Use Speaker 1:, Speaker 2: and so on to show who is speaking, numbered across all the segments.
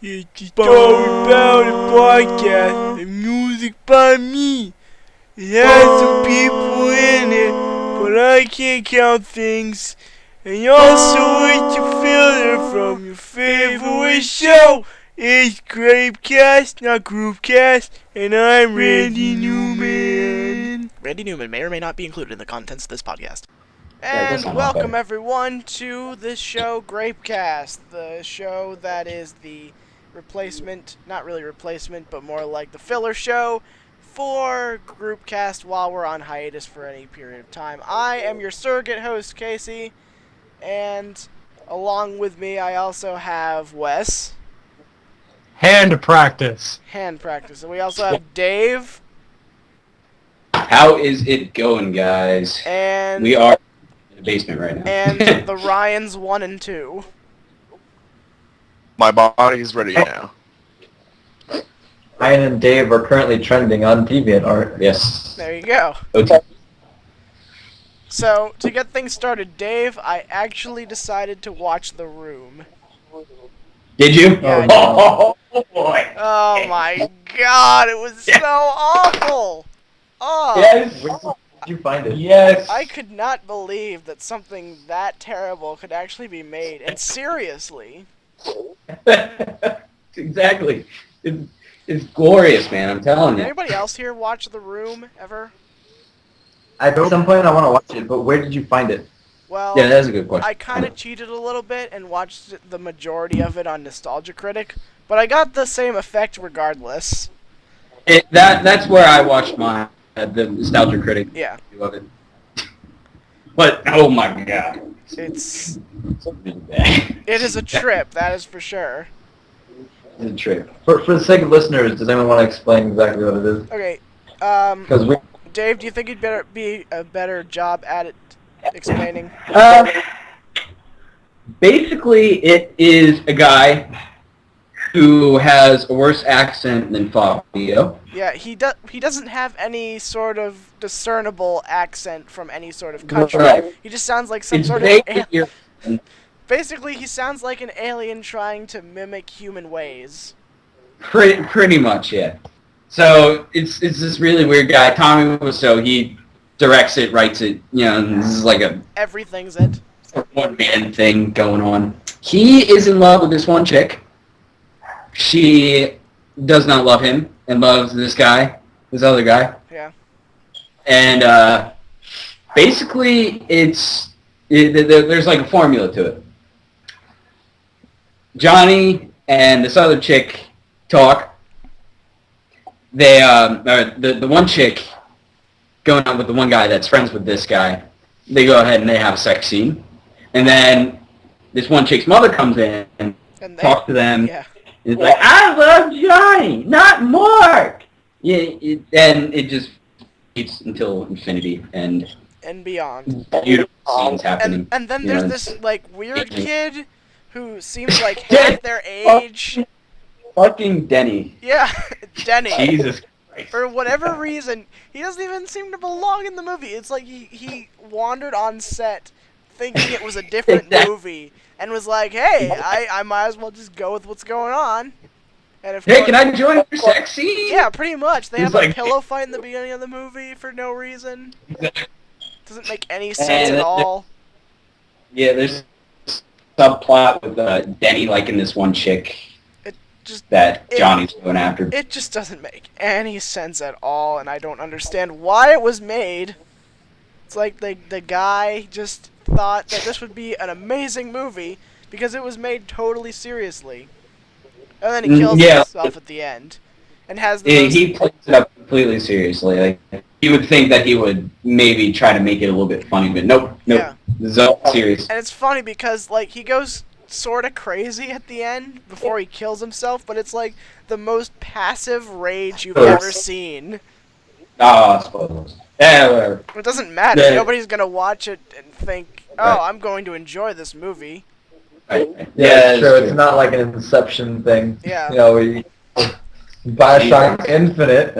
Speaker 1: It's a story about a podcast and music by me. It has some people in it, but I can't count things. And also it's a filler from your favorite show. It's Grapecast, not Groupcast, and I'm Randy Newman.
Speaker 2: Randy Newman may or may not be included in the contents of this podcast.
Speaker 1: And welcome everyone to this show, Grapecast, the show that is the replacement, not really replacement, but more like the filler show for Groupcast while we're on hiatus for any period of time. I am your surrogate host, Casey, and along with me I also have Wes.
Speaker 3: Hand practice.
Speaker 1: And we also have Dave.
Speaker 4: How is it going, guys?
Speaker 1: And
Speaker 4: we are in the basement right now.
Speaker 1: And the Ryans 1 and 2.
Speaker 5: My body's ready now.
Speaker 6: Ryan and Dave are currently trending on DeviantArt.
Speaker 4: Yes.
Speaker 1: There you go.
Speaker 4: Okay.
Speaker 1: So, to get things started, Dave, I actually decided to watch The Room.
Speaker 4: Did you?
Speaker 1: Yeah,
Speaker 4: oh boy.
Speaker 1: Oh my god, it was so awful! Oh,
Speaker 4: Yes.
Speaker 6: Where did you find it?
Speaker 4: Yes.
Speaker 1: I could not believe that something that terrible could actually be made, and seriously.
Speaker 4: Exactly. It's glorious, man. I'm telling
Speaker 1: Did
Speaker 4: you.
Speaker 1: anybody else here watch The Room, ever?
Speaker 6: At some point I want to watch it, but where did you find it?
Speaker 1: Well,
Speaker 4: Yeah, that's a good question.
Speaker 1: I kind of cheated a little bit and watched the majority of it on Nostalgia Critic, but I got the same effect regardless.
Speaker 4: That's where I watched my the Nostalgia Critic.
Speaker 1: Yeah.
Speaker 4: Of it. But oh my god.
Speaker 1: It's
Speaker 4: Really bad.
Speaker 1: It is a trip, that is for sure.
Speaker 4: It's a trip.
Speaker 6: For the sake of listeners, does anyone want to explain exactly what it is?
Speaker 1: Okay,
Speaker 6: Because we...
Speaker 1: Dave, do you think you'd better be a better job at it explaining?
Speaker 4: Basically, it is a guy who has a worse accent than Fabio.
Speaker 1: Yeah, he doesn't have any sort of discernible accent from any sort of country.
Speaker 4: Right.
Speaker 1: He just sounds like some
Speaker 4: It's
Speaker 1: sort of
Speaker 4: basically
Speaker 1: Basically, he sounds like an alien trying to mimic human ways.
Speaker 4: pretty much, yeah. So it's this really weird guy, Tommy Wiseau. He directs it, writes it. You know, and this is like a
Speaker 1: Everything's it.
Speaker 4: one-man thing going on. He is in love with this one chick. She does not love him and loves this guy, this other guy.
Speaker 1: Yeah.
Speaker 4: And basically, there's like a formula to it. Johnny and this other chick talk. They the one chick going out with the one guy that's friends with this guy. They go ahead and they have a sex scene, and then this one chick's mother comes in and
Speaker 1: And they,
Speaker 4: talks to them.
Speaker 1: Yeah.
Speaker 4: It's like, I love Johnny, not Mark. Yeah, and it just keeps until infinity and
Speaker 1: beyond.
Speaker 4: beautiful scenes happening.
Speaker 1: And then
Speaker 4: you
Speaker 1: there's
Speaker 4: know.
Speaker 1: this like weird kid who seems like half their age.
Speaker 4: Fucking Denny.
Speaker 1: Yeah, Denny.
Speaker 4: Jesus Christ.
Speaker 1: For whatever reason, he doesn't even seem to belong in the movie. It's like he wandered on set thinking it was a different
Speaker 4: Exactly.
Speaker 1: movie and was like, hey, I might as well just go with what's going on. And if
Speaker 4: Hey, can I join your sex scene?
Speaker 1: Yeah, pretty much. They
Speaker 4: He's
Speaker 1: have
Speaker 4: like-
Speaker 1: a pillow fight in the beginning of the movie for no reason.
Speaker 4: Exactly.
Speaker 1: Doesn't make any sense
Speaker 4: And
Speaker 1: at all.
Speaker 4: Yeah, there's a subplot with Denny liking this one chick
Speaker 1: Just
Speaker 4: that Johnny's going after.
Speaker 1: It just doesn't make any sense at all, and I don't understand why it was made. It's like the guy just thought that this would be an amazing movie because it was made totally seriously. And then he kills himself at the end. And has the most...
Speaker 4: He plays it up completely seriously. Like, you would think that he would maybe try to make it a little bit funny, but nope.
Speaker 1: Yeah.
Speaker 4: This is all serious.
Speaker 1: And it's funny because, like, he goes sort of crazy at the end before he kills himself, but it's like the most passive rage you've ever seen.
Speaker 4: I suppose. Yeah, whatever.
Speaker 1: It doesn't matter.
Speaker 4: Yeah.
Speaker 1: Nobody's gonna watch it and think, "Oh,
Speaker 4: Right.
Speaker 1: I'm going to enjoy this movie."
Speaker 4: Right.
Speaker 6: Yeah, sure,
Speaker 4: true.
Speaker 6: it's not like an Inception thing.
Speaker 1: Yeah.
Speaker 6: You know, we... Bioshock Infinite.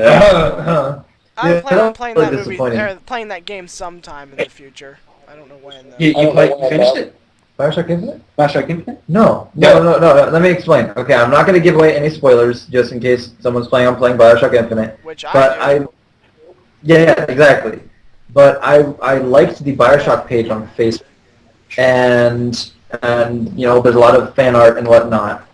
Speaker 1: I plan on playing that movie,
Speaker 6: disappointing.
Speaker 1: or playing that game sometime in the future. I don't know when though.
Speaker 4: You finished it?
Speaker 6: Bioshock Infinite?
Speaker 4: Bioshock Infinite?
Speaker 6: No. Let me explain. Okay, I'm not going to give away any spoilers just in case someone's planning on playing Bioshock Infinite.
Speaker 1: Which
Speaker 6: But
Speaker 1: I do.
Speaker 6: yeah, exactly. But I liked the Bioshock page on Facebook, and there's a lot of fan art and whatnot,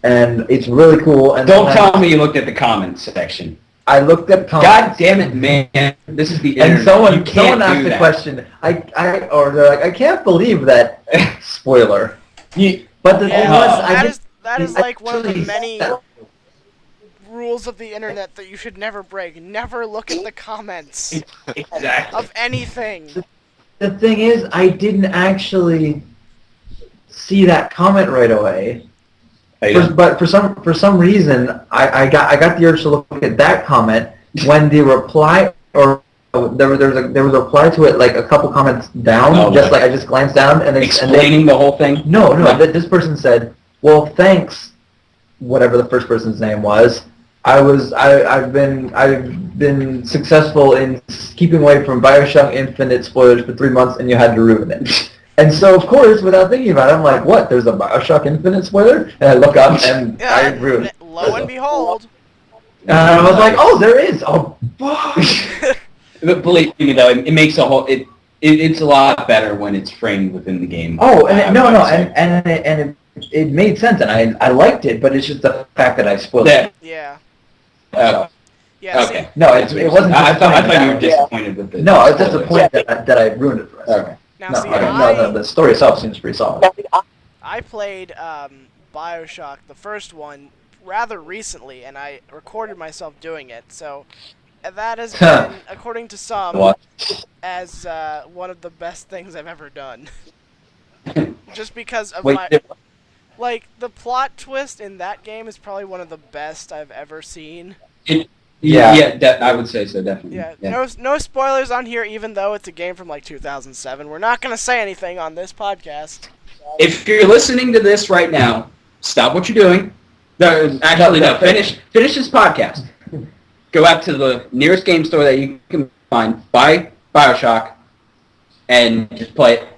Speaker 6: and it's really cool. And
Speaker 4: Don't tell me you looked at the comments section.
Speaker 6: I looked at comments.
Speaker 4: God damn it, man! This is the internet.
Speaker 6: And someone
Speaker 4: you can't
Speaker 6: asked
Speaker 4: do
Speaker 6: the
Speaker 4: that.
Speaker 6: question. They're like, I can't believe that spoiler. But the thing was,
Speaker 1: that is like one of the many rules of the internet that you should never break. Never look at the comments
Speaker 4: Exactly.
Speaker 1: of anything.
Speaker 6: The thing is, I didn't actually see that comment right away. But for some reason, I got the urge to look at that comment when the reply, or there was a reply to it like a couple comments down. I just glanced down and
Speaker 4: explaining the whole thing.
Speaker 6: No. This person said, "Well, thanks," whatever the first person's name was. I've been successful in keeping away from Bioshock Infinite spoilers for 3 months, and you had to ruin it. And so, of course, without thinking about it, I'm like, what? There's a Bioshock Infinite spoiler? And I look up, and I ruined it.
Speaker 1: Lo and behold.
Speaker 6: I was like, oh, there is. Oh, fuck.
Speaker 4: But believe me, though, it makes a whole... It's a lot better when it's framed within the game.
Speaker 6: Oh, and it made sense, and I liked it, but it's just the fact that I spoiled it.
Speaker 1: Yeah.
Speaker 6: So,
Speaker 1: Yeah.
Speaker 4: Okay.
Speaker 1: See,
Speaker 6: no, it wasn't.
Speaker 4: I thought you were disappointed with it.
Speaker 6: No, I was disappointed that I ruined it for us.
Speaker 4: Okay.
Speaker 1: now,
Speaker 6: No,
Speaker 1: see,
Speaker 6: the story itself seems pretty solid.
Speaker 1: I played Bioshock, the first one, rather recently, and I recorded myself doing it. So that has been, according to some, as one of the best things I've ever done. Just because of like, the plot twist in that game is probably one of the best I've ever seen.
Speaker 4: I would say so, definitely.
Speaker 1: Yeah. No spoilers on here, even though it's a game from like 2007. We're not gonna say anything on this podcast.
Speaker 4: If you're listening to this right now, stop what you're doing. Finish this podcast. Go out to the nearest game store that you can find, buy Bioshock, and just play it.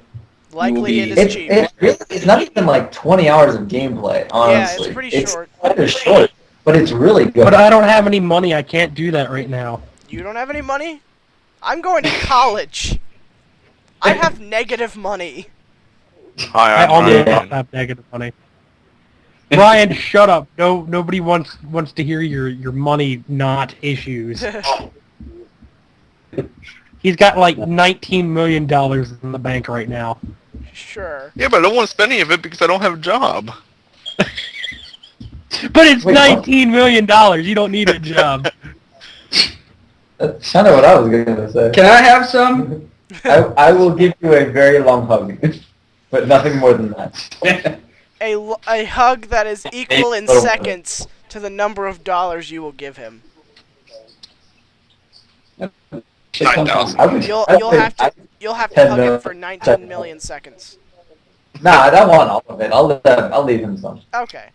Speaker 1: Likely it is cheap.
Speaker 6: It's not even like 20 hours of gameplay, honestly.
Speaker 1: Yeah, it's pretty short.
Speaker 6: It's short, but it's really good.
Speaker 3: But I don't have any money. I can't do that right now.
Speaker 1: You don't have any money? I'm going to college. I have negative money.
Speaker 3: I
Speaker 5: I'm
Speaker 3: almost
Speaker 5: Ryan.
Speaker 3: have negative money. Ryan, shut up. No, nobody wants to hear your money not issues. He's got like $19 million in the bank right now.
Speaker 1: Sure.
Speaker 5: Yeah, but I don't want to spend any of it because I don't have a job.
Speaker 3: But it's $19 million. You don't need a job.
Speaker 6: That's kind of what I was going to say.
Speaker 4: Can I have some?
Speaker 6: I will give you a very long hug, but nothing more than that.
Speaker 1: A hug that is equal in seconds to the number of dollars you will give him.
Speaker 5: 9,000.
Speaker 1: You'll have to hug him for 19 million seconds.
Speaker 6: Nah, I don't want all of it. I'll leave him some.
Speaker 1: Okay.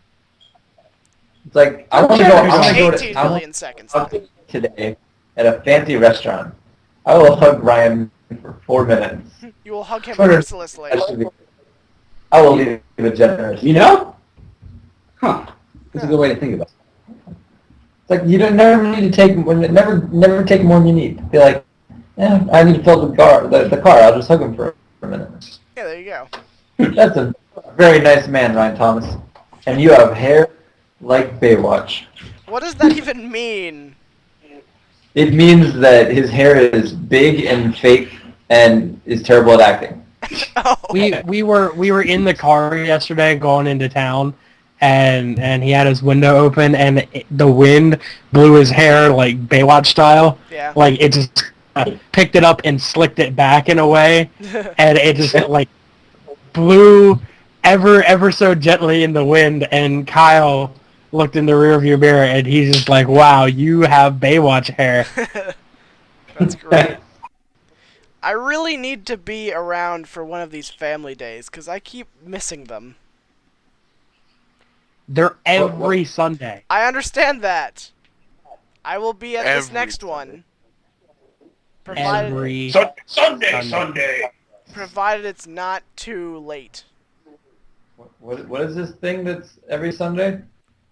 Speaker 6: It's like I want to go. I want to go
Speaker 1: 18 million seconds.
Speaker 6: today at a fancy restaurant. I will hug Ryan for 4 minutes.
Speaker 1: You will hug him mercilessly.
Speaker 6: I will leave it generous.
Speaker 4: You know? Huh. That's a good way to think about it.
Speaker 6: It's like you don't never need to take never take more than you need. Be like, yeah, I need to fill the car. I'll just hug him for a minute.
Speaker 1: Yeah, there you go.
Speaker 6: That's a very nice man, Ryan Thomas. And you have hair like Baywatch.
Speaker 1: What does that even mean?
Speaker 6: It means that his hair is big and fake and is terrible at acting.
Speaker 1: Oh.
Speaker 3: We were in the car yesterday going into town, and he had his window open, and the wind blew his hair like Baywatch style.
Speaker 1: Yeah.
Speaker 3: Like it just picked it up and slicked it back in a way, and it just like blew ever so gently in the wind. And Kyle looked in the rearview mirror, and he's just like, "Wow, you have Baywatch hair."
Speaker 1: That's great. I really need to be around for one of these family days, because I keep missing them.
Speaker 3: They're every Sunday.
Speaker 1: I understand that. I will be at this
Speaker 5: Every
Speaker 1: next one. Provided,
Speaker 3: Every
Speaker 5: Sunday.
Speaker 1: provided it's not too late.
Speaker 6: What is this thing that's every Sunday?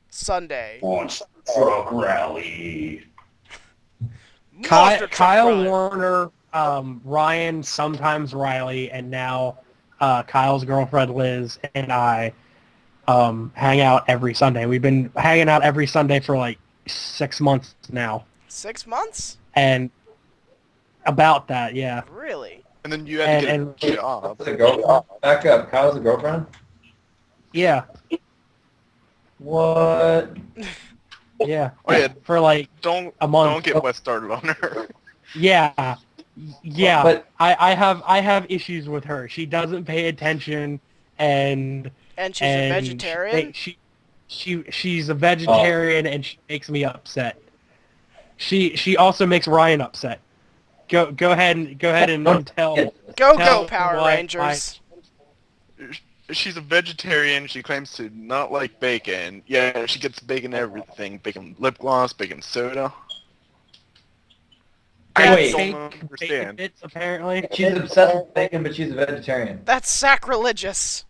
Speaker 1: Sunday.
Speaker 3: Monster Truck Rally.
Speaker 1: Monster Truck
Speaker 3: Kyle
Speaker 1: Rally.
Speaker 3: Warner, Ryan, sometimes Riley, and now Kyle's girlfriend Liz and I hang out every Sunday. We've been hanging out every Sunday for like 6 months now.
Speaker 1: 6 months?
Speaker 3: And about that, yeah.
Speaker 1: Really?
Speaker 5: And then you had to get
Speaker 3: And
Speaker 5: a job.
Speaker 6: What's a girlfriend? Back up. Kyle's a girlfriend?
Speaker 3: yeah,
Speaker 6: What?
Speaker 3: yeah.
Speaker 5: Oh yeah,
Speaker 3: For like
Speaker 5: don't
Speaker 3: a month.
Speaker 5: don't get West started on her.
Speaker 3: Yeah, yeah.
Speaker 6: But
Speaker 3: I have issues with her. She doesn't pay attention, and
Speaker 1: And she's a vegetarian?
Speaker 3: She's a vegetarian, and she makes me upset. She also makes Ryan upset. Go ahead and tell.
Speaker 1: Go,
Speaker 3: tell
Speaker 1: Power
Speaker 3: why-
Speaker 1: Rangers.
Speaker 5: She's a vegetarian. She claims to not like bacon. Yeah, she gets bacon everything. Bacon lip gloss, bacon soda. I
Speaker 6: Wait.
Speaker 5: don't
Speaker 3: Bacon
Speaker 5: understand.
Speaker 3: bits, apparently.
Speaker 6: she's obsessed with bacon, but she's a vegetarian.
Speaker 1: That's sacrilegious.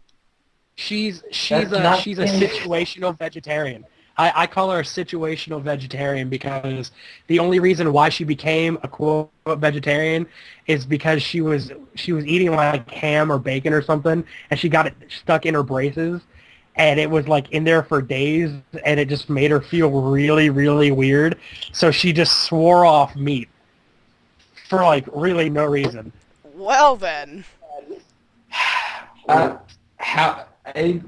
Speaker 3: She's
Speaker 6: That's not
Speaker 3: a situational vegetarian. I call her a situational vegetarian because the only reason why she became a quote vegetarian is because she was eating like ham or bacon or something, and she got it stuck in her braces, and it was like in there for days, and it just made her feel really, really weird. So she just swore off meat for like really no reason.
Speaker 1: Well then.
Speaker 6: How? I,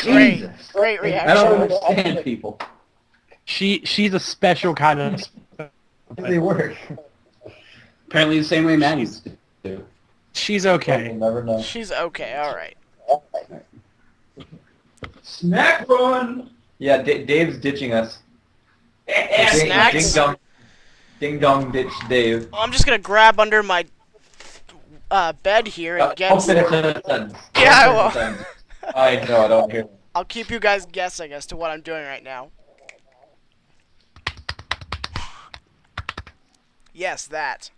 Speaker 1: Great.
Speaker 6: Jesus.
Speaker 1: Great
Speaker 6: I don't
Speaker 1: reaction.
Speaker 6: understand people.
Speaker 3: She's a special kind of.
Speaker 6: How do they work?
Speaker 4: Apparently the same way Matt used to do.
Speaker 3: She's okay.
Speaker 6: You'll never know.
Speaker 1: She's okay, alright.
Speaker 6: Snack run! Yeah, Dave's ditching us.
Speaker 1: Snacks?
Speaker 6: Ding dong ditch Dave.
Speaker 1: I'm just gonna grab under my bed here and
Speaker 6: Don't
Speaker 1: get...
Speaker 6: finish the sentence.
Speaker 1: Yeah, I
Speaker 6: Don't
Speaker 1: will.
Speaker 6: finish the sentence. I know, I don't hear.
Speaker 1: I'll keep you guys guessing as to what I'm doing right now. Yes, that.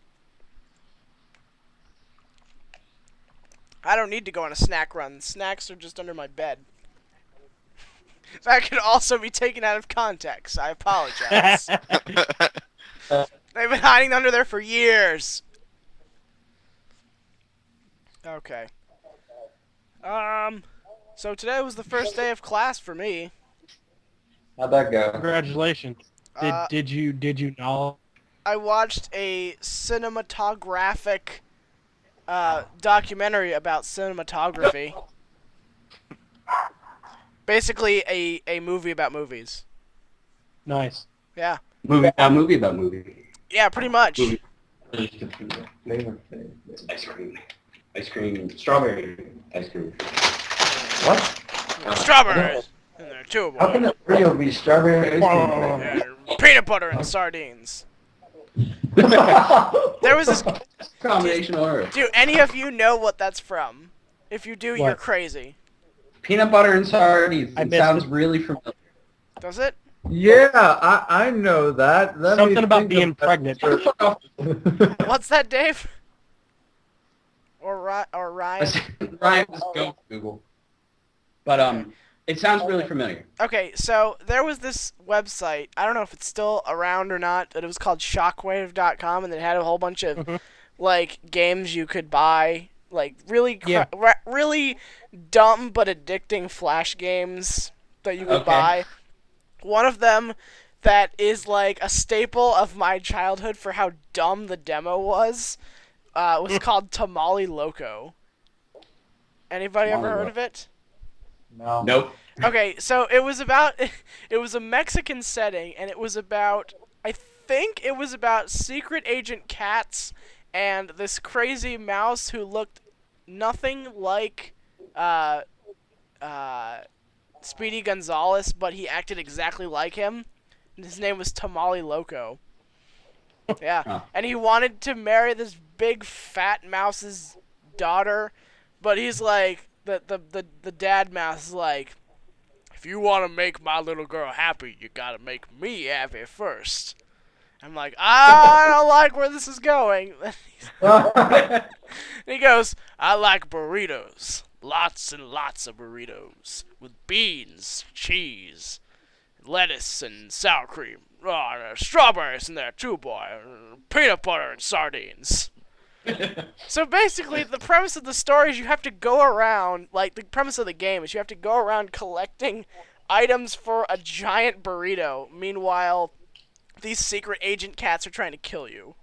Speaker 1: I don't need to go on a snack run. Snacks are just under my bed. That could also be taken out of context. I apologize. They've been hiding under there for years. Okay. So today was the first day of class for me.
Speaker 6: How'd that go?
Speaker 3: Congratulations. Did you know?
Speaker 1: I watched a cinematographic documentary about cinematography. Basically, a movie about movies.
Speaker 3: Nice.
Speaker 1: Yeah.
Speaker 4: Movie about movie.
Speaker 1: Yeah, pretty much.
Speaker 4: Movie.
Speaker 6: Ice cream.
Speaker 4: Ice cream, strawberry ice cream.
Speaker 6: What?
Speaker 1: Strawberries. And there are two of
Speaker 6: How can
Speaker 1: them.
Speaker 6: an Oreo be strawberry ice cream?
Speaker 1: And peanut butter and sardines. There was this...
Speaker 4: Combination order.
Speaker 1: Do any of you know what that's from? If you do, you're
Speaker 3: What?
Speaker 1: crazy.
Speaker 4: Peanut butter and sardines.
Speaker 3: I
Speaker 4: It
Speaker 3: missed
Speaker 4: sounds
Speaker 3: it.
Speaker 4: really familiar.
Speaker 1: Does it?
Speaker 6: Yeah, I know that. Let me
Speaker 3: Something about
Speaker 6: think
Speaker 3: being pregnant.
Speaker 6: it.
Speaker 1: What's that, Dave? Or Ryan?
Speaker 4: Ryan, just go Google. But it sounds really familiar.
Speaker 1: Okay, so there was this website. I don't know if it's still around or not, but it was called shockwave.com, and it had a whole bunch of like games you could buy, like really
Speaker 3: Yeah.
Speaker 1: really dumb but addicting flash games that you could
Speaker 4: Okay.
Speaker 1: buy. One of them that is like a staple of my childhood for how dumb the demo was called Tamale Loco. Anybody ever
Speaker 4: Tamale
Speaker 1: heard of it?
Speaker 6: No.
Speaker 4: Nope.
Speaker 1: Okay, so it was a Mexican setting, and it was about, I think it was about secret agent cats and this crazy mouse who looked nothing like Speedy Gonzales, but he acted exactly like him. And his name was Tamale Loco. Yeah,
Speaker 4: Huh.
Speaker 1: and he wanted to marry this big fat mouse's daughter, but he's like, the dad mouse is like, if you want to make my little girl happy, you gotta make me happy first. I'm like, I don't like where this is going. And he goes, I like burritos. Lots and lots of burritos. With beans, cheese, lettuce, and sour cream. Oh, there's strawberries in there too, boy. Peanut butter and sardines. So basically, the premise of the story is you have to go around, like, the premise of the game is you have to go around collecting items for a giant burrito. Meanwhile, these secret agent cats are trying to kill you.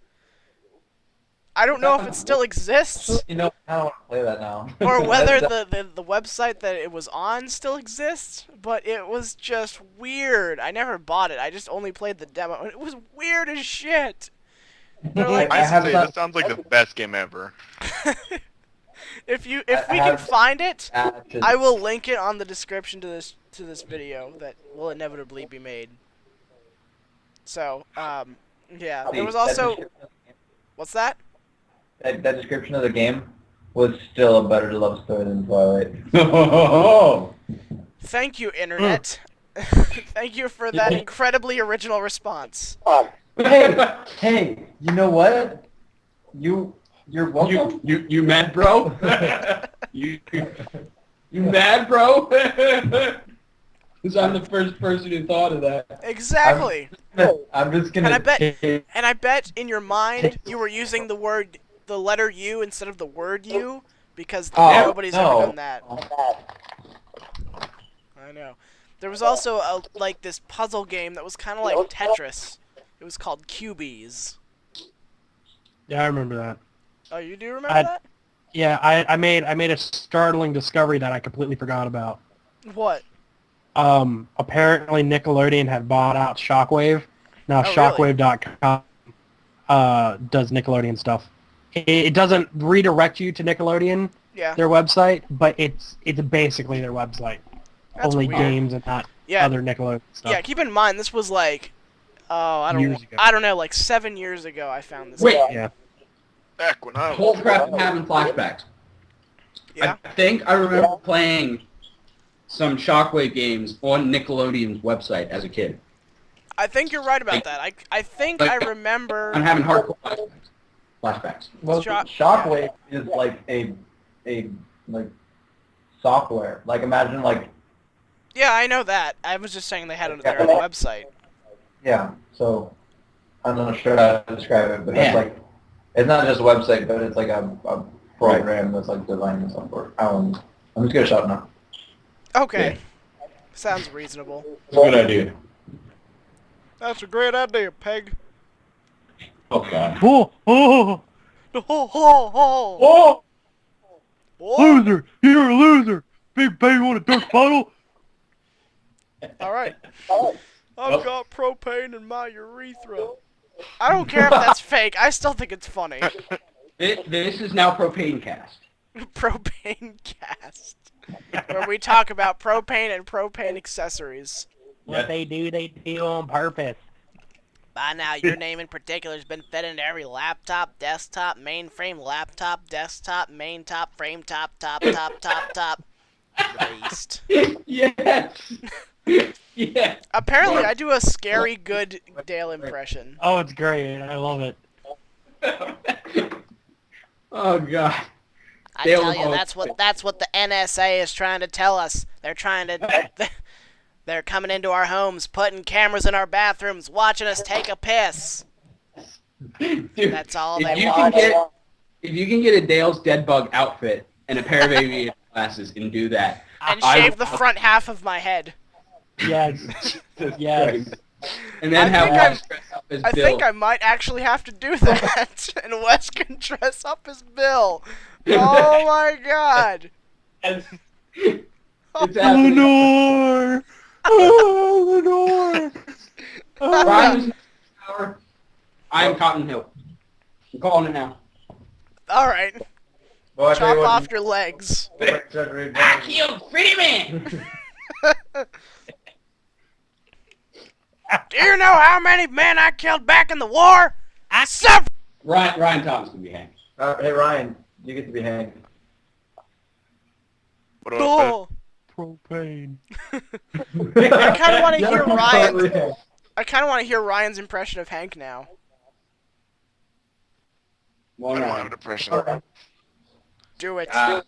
Speaker 1: I don't know if it still exists,
Speaker 6: You know, I don't want to play that now.
Speaker 1: or whether the website that it was on still exists, but it was just weird. I never bought it. I just only played the demo, and it was weird as shit. They're like,
Speaker 5: I
Speaker 6: have
Speaker 5: say
Speaker 6: some-
Speaker 5: this sounds like the best game ever.
Speaker 1: if we
Speaker 6: I
Speaker 1: can
Speaker 6: have-
Speaker 1: find it,
Speaker 6: to-
Speaker 1: I will link it on the description to this video that will inevitably be made. So, yeah, there was also what's that?
Speaker 6: That description of the game was still a better love story than Twilight.
Speaker 1: Thank you, internet. Thank you for that incredibly original response.
Speaker 6: Hey, you know what? You're welcome.
Speaker 4: You mad, bro? you mad, bro? Because I'm the first person who thought of that.
Speaker 1: Exactly.
Speaker 6: I'm just gonna.
Speaker 1: And I bet in your mind you were using the letter U instead of the word U because nobody's ever done that. I know. There was also like this puzzle game that was kind of like Tetris. It was called Cubies.
Speaker 3: Yeah, I remember that.
Speaker 1: Oh, you do remember that?
Speaker 3: Yeah, I made a startling discovery that I completely forgot about.
Speaker 1: What?
Speaker 3: Apparently Nickelodeon had bought out Shockwave. Now
Speaker 1: Oh,
Speaker 3: Shockwave.com does Nickelodeon stuff. It doesn't redirect you to Nickelodeon,
Speaker 1: Yeah.
Speaker 3: their website, but it's basically their website.
Speaker 1: That's
Speaker 3: Only
Speaker 1: weird.
Speaker 3: games and not
Speaker 1: Yeah.
Speaker 3: other Nickelodeon stuff.
Speaker 1: Yeah. Keep in mind this was like,
Speaker 3: Years ago.
Speaker 1: I don't know, like 7 years ago. I found this.
Speaker 4: Wait.
Speaker 1: game.
Speaker 3: Yeah.
Speaker 5: Back when I was...
Speaker 4: Whole crap, I'm having flashbacks.
Speaker 1: Yeah.
Speaker 4: I think I remember playing some Shockwave games on Nickelodeon's website as a kid.
Speaker 1: I think you're right about that. I think I remember.
Speaker 4: I'm having hardcore flashbacks.
Speaker 6: Well, Shockwave is like a like software. Like imagine like
Speaker 1: Yeah, I know that. I was just saying they had it on their own website.
Speaker 6: yeah. So I'm not sure how to describe it, but
Speaker 4: Yeah.
Speaker 6: it's like it's not just a website, but it's like a program that's like designed and software. I'm just gonna shut now.
Speaker 1: Okay. Sounds reasonable.
Speaker 4: Good idea.
Speaker 1: That's a great idea, Peg.
Speaker 4: Oh god.
Speaker 3: Oh, oh,
Speaker 1: Ho ho ho!
Speaker 3: oh,
Speaker 1: Oh.
Speaker 3: loser! You're a loser! Big baby want a dark bottle?
Speaker 1: All right. I've got propane in my urethra. I don't care if that's fake. I still think it's funny.
Speaker 4: This is now Propane Cast.
Speaker 1: Propane cast, where we talk about propane and propane accessories.
Speaker 3: What they do on purpose.
Speaker 1: By now, your name in particular has been fed into every laptop, desktop, mainframe, laptop, desktop, main top, frame top, top. Beast.
Speaker 4: Yes. Yes.
Speaker 1: Apparently, I do a scary good Dale impression.
Speaker 3: Oh, it's great. I love it.
Speaker 4: Oh god.
Speaker 1: I
Speaker 4: Dale
Speaker 1: tell you,
Speaker 4: Hawkins.
Speaker 1: that's what the NSA is trying to tell us. They're trying to. They're coming into our homes, putting cameras in our bathrooms, watching us take a piss.
Speaker 4: Dude,
Speaker 1: That's all
Speaker 4: if
Speaker 1: they
Speaker 4: you
Speaker 1: want.
Speaker 4: if you can get a Dale's dead bug outfit and a pair of aviator glasses and do that,
Speaker 1: And shave the front half of my head.
Speaker 3: Yes. Yes.
Speaker 4: and then
Speaker 1: I
Speaker 4: have
Speaker 1: think
Speaker 4: Wes dress up as
Speaker 1: I
Speaker 4: Bill.
Speaker 1: think I might actually have to do that. And Wes can dress up as Bill. Oh my god.
Speaker 4: It's happening.
Speaker 3: Eleanor! Eleanor!
Speaker 4: Ryan is in the tower. I am Cotton Hill. I'm calling it now.
Speaker 1: Alright.
Speaker 6: Well, I tell you
Speaker 1: Chop
Speaker 6: what,
Speaker 1: off your legs.
Speaker 4: I killed Pretty Man.
Speaker 1: Do you know how many men I killed back in the war? Several.
Speaker 4: Ryan Thomas can be hanged.
Speaker 6: Hey Ryan, you get to be hanged.
Speaker 5: What up,
Speaker 1: Oh.
Speaker 3: Propane.
Speaker 1: I kind of want to hear Ryan. I kind of want to hear Ryan's impression of Hank now.
Speaker 5: I don't have a depression.
Speaker 1: Do it.
Speaker 4: Ah,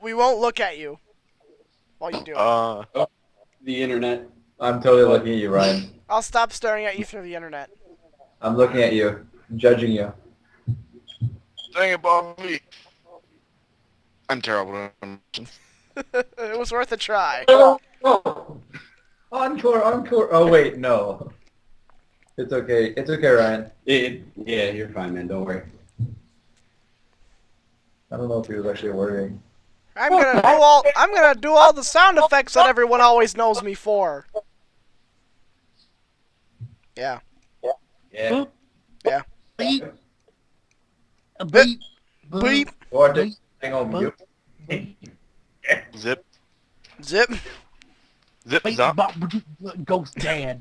Speaker 1: We won't look at you while you do it.
Speaker 4: the internet.
Speaker 6: I'm totally looking at you, Ryan.
Speaker 1: I'll stop staring at you through the internet.
Speaker 6: I'm looking at you. I'm judging you.
Speaker 5: Dang it, Bobby. I'm terrible at emotions.
Speaker 1: It was worth a try.
Speaker 6: Oh. Encore. Oh, wait, no. It's okay. It's okay, Ryan.
Speaker 4: Yeah, you're fine, man. Don't worry.
Speaker 6: I don't know if he was actually worrying.
Speaker 1: I'm gonna do all the sound effects that everyone always knows me for. Yeah.
Speaker 4: Yeah.
Speaker 1: Yeah.
Speaker 3: Beep. A beep.
Speaker 1: Beep.
Speaker 6: Or just hang on mute.
Speaker 5: Zip.
Speaker 1: Zip.
Speaker 5: Zip.
Speaker 3: Beep.
Speaker 5: Zop.
Speaker 3: Ghost Dad.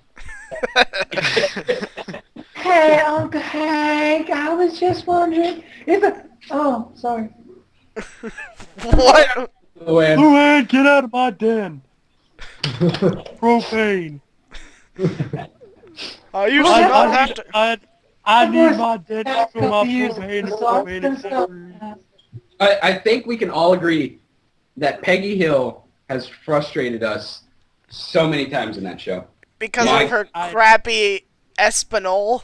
Speaker 6: Hey, Uncle Hank, I was just wondering if Oh, sorry.
Speaker 1: What?
Speaker 3: Luann, get out of my den. Propane.
Speaker 1: I used to not have to.
Speaker 3: I need my den to fill my propane.
Speaker 4: I think we can all agree that Peggy Hill has frustrated us so many times in that show.
Speaker 1: Because of her crappy Espinol.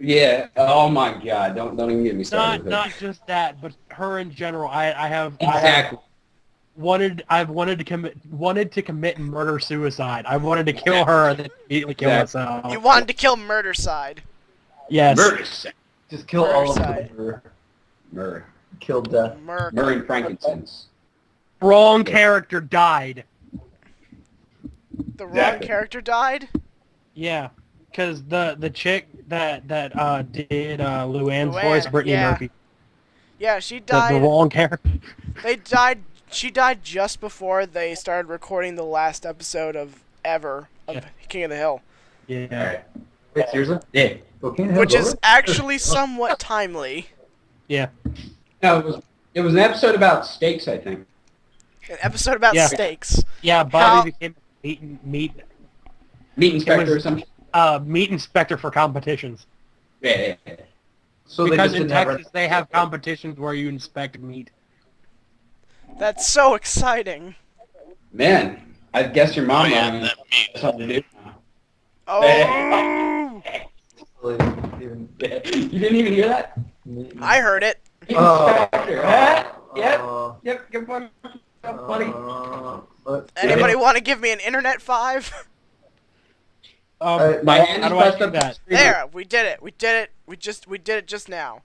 Speaker 4: Yeah. Oh my God. Don't even get me started.
Speaker 3: Not just that, but her in general. I have
Speaker 4: Exactly.
Speaker 3: I've wanted to commit murder suicide. I wanted to kill her and then immediately kill myself.
Speaker 1: You wanted to kill Murder Side.
Speaker 3: Yes.
Speaker 4: Murder.
Speaker 6: Just kill all of
Speaker 1: Side.
Speaker 6: them.
Speaker 4: Murder.
Speaker 6: Kill death.
Speaker 1: Murk.
Speaker 4: Murray frankincense.
Speaker 3: Wrong character died.
Speaker 1: The wrong
Speaker 4: Exactly.
Speaker 1: character died?
Speaker 3: Yeah, because the chick that did Luann's
Speaker 1: Luann,
Speaker 3: voice, Brittany
Speaker 1: yeah.
Speaker 3: Murphy.
Speaker 1: Yeah, she
Speaker 3: The
Speaker 1: died.
Speaker 3: wrong character.
Speaker 1: She died just before they started recording the last episode of King of the Hill.
Speaker 3: Yeah.
Speaker 4: Alright.
Speaker 6: Wait, seriously?
Speaker 4: Yeah.
Speaker 6: Well, can't have
Speaker 1: Which is
Speaker 6: over?
Speaker 1: actually somewhat timely.
Speaker 3: Yeah.
Speaker 4: No, it was an episode about steaks, I think.
Speaker 1: An episode about
Speaker 3: Yeah.
Speaker 1: steaks.
Speaker 3: Yeah, Bobby became meat
Speaker 4: Meat inspector
Speaker 3: was-
Speaker 4: or something.
Speaker 3: meat inspector for competitions.
Speaker 4: Yeah.
Speaker 6: So they
Speaker 3: Because
Speaker 6: just
Speaker 3: in
Speaker 6: didn't have
Speaker 3: Texas they have competitions where you inspect meat.
Speaker 1: That's so exciting.
Speaker 4: Man, I guess your mom
Speaker 5: yeah,
Speaker 4: had
Speaker 5: that meat.
Speaker 4: something to do.
Speaker 1: Oh!
Speaker 6: even...
Speaker 4: You didn't even hear that?
Speaker 1: I heard it.
Speaker 4: Inspector. Yep.
Speaker 6: Uh,
Speaker 4: Yep. Good one. Buddy.
Speaker 1: Anybody want to give me an internet 5?
Speaker 4: My hand
Speaker 3: how
Speaker 4: is
Speaker 3: do I
Speaker 4: pressed
Speaker 3: do
Speaker 4: up.
Speaker 3: that?
Speaker 1: There, we did it. We did it. We did it just now.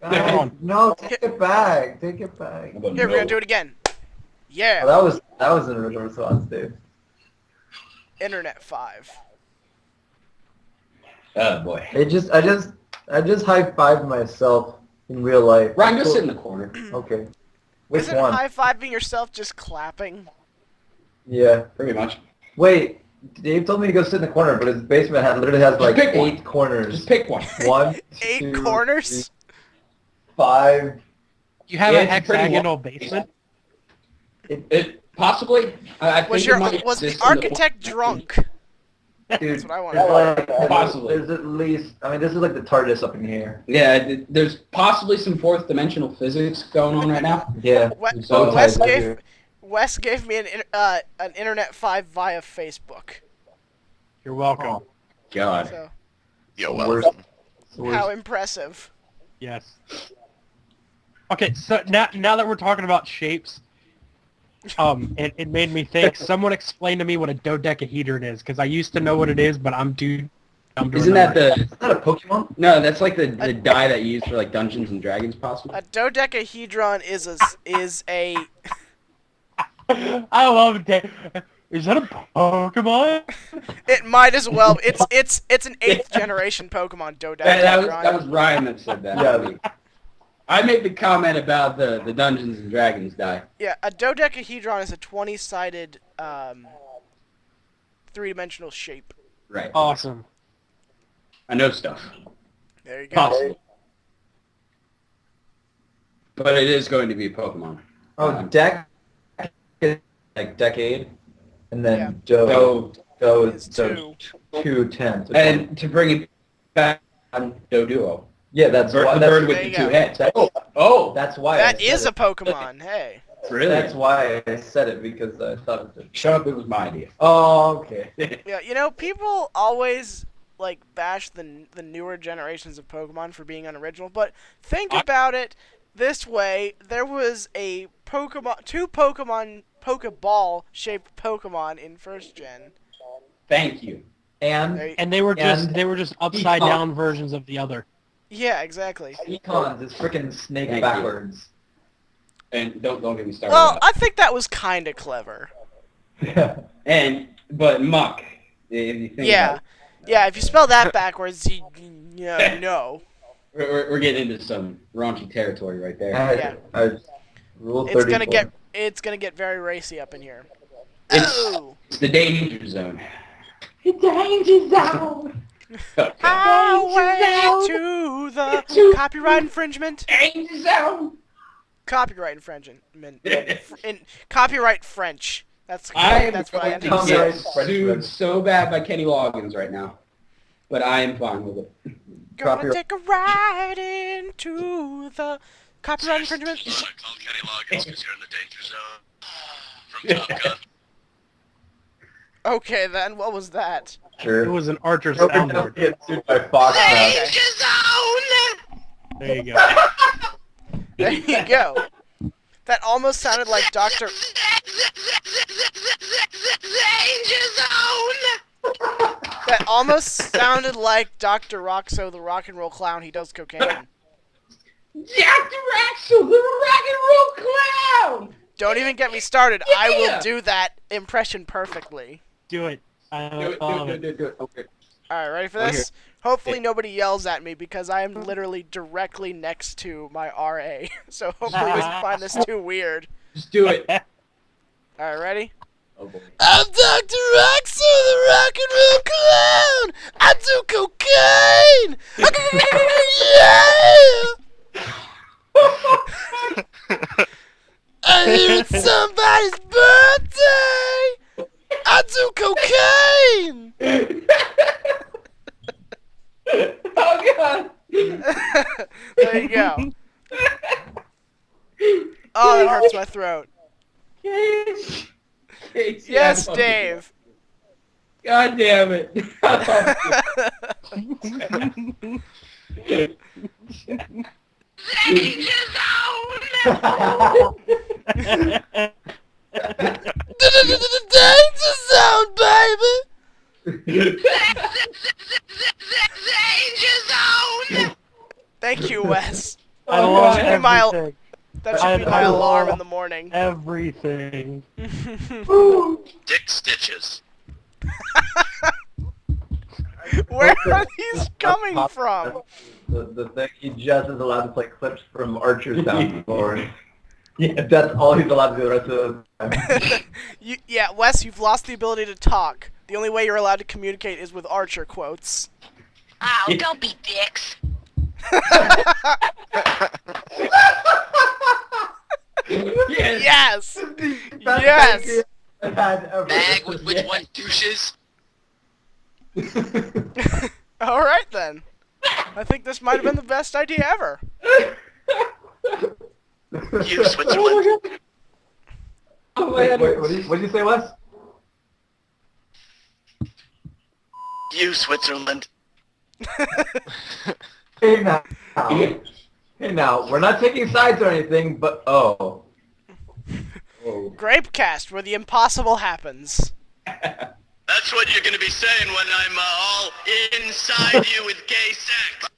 Speaker 6: guys, no, take it back. Take it back.
Speaker 4: How about
Speaker 1: Here, we're
Speaker 4: no?
Speaker 1: gonna do it again. Yeah,
Speaker 6: Oh, that was an original response, dude.
Speaker 1: internet 5.
Speaker 4: Oh boy.
Speaker 6: I just high-fived myself in real life.
Speaker 4: Ryan, go sit in the corner.
Speaker 6: Okay. Which
Speaker 1: Isn't
Speaker 6: one?
Speaker 1: high-fiving yourself just clapping?
Speaker 6: Yeah.
Speaker 4: Pretty much.
Speaker 6: Wait, Dave told me to go sit in the corner, but his basement literally has like
Speaker 4: pick one.
Speaker 6: 8 corners.
Speaker 4: Just pick one.
Speaker 6: 1,
Speaker 1: 8
Speaker 6: 2,
Speaker 1: corners?
Speaker 6: 5.
Speaker 3: You have
Speaker 4: Yeah,
Speaker 3: a
Speaker 4: it's a pretty
Speaker 3: hexagonal
Speaker 4: long-
Speaker 3: basement?
Speaker 4: It possibly. I think
Speaker 1: Was
Speaker 4: it might
Speaker 1: the
Speaker 4: exist in
Speaker 1: architect drunk?
Speaker 6: Dude,
Speaker 1: That's what I want
Speaker 6: there's
Speaker 1: to know.
Speaker 6: like,
Speaker 4: Possibly.
Speaker 6: There's at least, I mean, this is like the TARDIS up in here.
Speaker 4: Yeah, there's possibly some fourth dimensional physics going on right now.
Speaker 6: Yeah.
Speaker 4: So
Speaker 1: Wes gave me an internet 5 via Facebook.
Speaker 3: You're welcome.
Speaker 4: God.
Speaker 1: So
Speaker 5: Yo,
Speaker 6: Worst.
Speaker 5: welcome.
Speaker 1: how impressive.
Speaker 3: Yes. Okay, so now that we're talking about shapes, it made me think. Someone explain to me what a dodecahedron is, because I used to know what it is, but I'm too dumb to
Speaker 4: Isn't that
Speaker 3: remember.
Speaker 6: Is that a Pokemon?
Speaker 4: No, that's like the die that you use for like Dungeons and Dragons, possibly.
Speaker 1: A dodecahedron is a
Speaker 3: I love it. Is that a Pokemon?
Speaker 1: It might as well. It's an 8th generation Pokemon dodecahedron.
Speaker 4: That was Ryan that said that.
Speaker 6: Yeah.
Speaker 4: I made the comment about the Dungeons and Dragons die.
Speaker 1: Yeah, a dodecahedron is a 20-sided 3-dimensional shape.
Speaker 4: Right.
Speaker 3: Awesome.
Speaker 4: I know stuff.
Speaker 1: There you go.
Speaker 4: Possible. But it is going to be a Pokemon.
Speaker 6: Oh, deck is like decade, and then
Speaker 1: Yeah.
Speaker 6: do.
Speaker 4: So
Speaker 6: So
Speaker 1: is
Speaker 6: it's
Speaker 1: 2.
Speaker 6: 2, 10. So
Speaker 4: And to bring it back on Doduo.
Speaker 6: yeah, that's
Speaker 4: The
Speaker 6: why.
Speaker 4: bird with
Speaker 1: There
Speaker 4: the
Speaker 1: you
Speaker 4: 2
Speaker 1: go.
Speaker 4: heads.
Speaker 6: That's,
Speaker 4: Oh,
Speaker 6: that's why.
Speaker 1: That
Speaker 6: I
Speaker 1: is
Speaker 6: said
Speaker 1: a Pokemon. Hey.
Speaker 4: really?
Speaker 6: That's why I said it, because I thought it was.
Speaker 4: Shut up, it was my idea.
Speaker 6: Oh, okay.
Speaker 1: Yeah, you know, people always like bash the newer generations of Pokemon for being unoriginal, but think about it this way: there was a Pokemon, 2 Pokeball shaped Pokemon in first gen.
Speaker 4: Thank you.
Speaker 1: There
Speaker 6: And
Speaker 3: And they were
Speaker 6: And
Speaker 3: just upside down versions of the other.
Speaker 1: yeah, exactly.
Speaker 6: Econs is freaking snake
Speaker 4: Thank you.
Speaker 6: backwards.
Speaker 4: And don't get me started.
Speaker 1: Well,
Speaker 4: on
Speaker 1: I think that was kind of clever.
Speaker 6: Yeah.
Speaker 4: that. But Muck, if you think
Speaker 1: Yeah,
Speaker 4: about
Speaker 1: yeah. If you spell that backwards, you know.
Speaker 4: we're getting into some raunchy territory right there.
Speaker 1: Yeah.
Speaker 6: Rule
Speaker 1: It's
Speaker 6: 34.
Speaker 1: gonna get very racy up in here.
Speaker 4: It's,
Speaker 1: Oh!
Speaker 4: it's the danger zone.
Speaker 6: Danger zone.
Speaker 1: Highway to the copyright infringement.
Speaker 4: Danger zone.
Speaker 1: Copyright infringement. Copyright French. That's
Speaker 4: I am
Speaker 1: what I
Speaker 4: going
Speaker 1: have
Speaker 4: to
Speaker 1: to say.
Speaker 4: get sued so bad by Kenny Loggins right now. But I am fine with it.
Speaker 1: Gonna
Speaker 6: Copyright-
Speaker 1: take a ride into the copyright infringement.
Speaker 7: I called Kenny Loggins because you're in the danger zone. From Top Gun.
Speaker 1: Okay then, what was that?
Speaker 3: It
Speaker 6: Sure.
Speaker 3: was an Archer
Speaker 6: Hope it doesn't
Speaker 3: soundboard.
Speaker 6: get sued by Fox now.
Speaker 3: There you go.
Speaker 1: There you go. That almost sounded like Dr. That almost sounded like Dr. Roxo, the rock and roll clown. He does cocaine.
Speaker 4: Dr. Axel, the rock and roll clown!
Speaker 1: Don't even get me started. I will
Speaker 4: Yeah.
Speaker 1: do that impression perfectly.
Speaker 3: Do it.
Speaker 4: Do it. Okay.
Speaker 1: Alright, ready for
Speaker 4: Okay.
Speaker 1: this? Hopefully nobody yells at me because I am literally directly next to my RA. So hopefully you doesn't find this too weird.
Speaker 4: Just do it.
Speaker 1: Alright, ready?
Speaker 4: Oh boy.
Speaker 1: I'm Dr. Roxo, the rock and roll clown! I do cocaine! Yeah! And here it's somebody's birthday! I do cocaine!
Speaker 4: Oh god!
Speaker 1: There you go. Oh, that hurts my throat. Yes, Dave.
Speaker 4: God damn it.
Speaker 1: Danger zone, baby! Thank you, Wes.
Speaker 3: I love
Speaker 1: Should be my-
Speaker 3: everything.
Speaker 1: That should be my alarm in the morning.
Speaker 3: Everything.
Speaker 7: Dick stitches.
Speaker 1: Where are these coming from?
Speaker 6: The thing, he just is allowed to play clips from Archer's soundboard. Yeah, that's all he's allowed to do the rest of the time.
Speaker 1: Yeah, Wes, you've lost the ability to talk. The only way you're allowed to communicate is with Archer quotes.
Speaker 8: Oh, don't be dicks.
Speaker 4: Yes.
Speaker 1: Yes! Yes!
Speaker 7: Mag with which one douches?
Speaker 1: Alright then. I think this might have been the best idea ever.
Speaker 7: You, Switzerland.
Speaker 4: Oh,
Speaker 6: Wait, what did you say, Wes?
Speaker 7: You, Switzerland.
Speaker 6: Hey now. Hey now, we're not taking sides or anything, but oh.
Speaker 1: Grapecast, where the impossible happens.
Speaker 7: That's what you're gonna be saying when I'm all inside you with gay sex.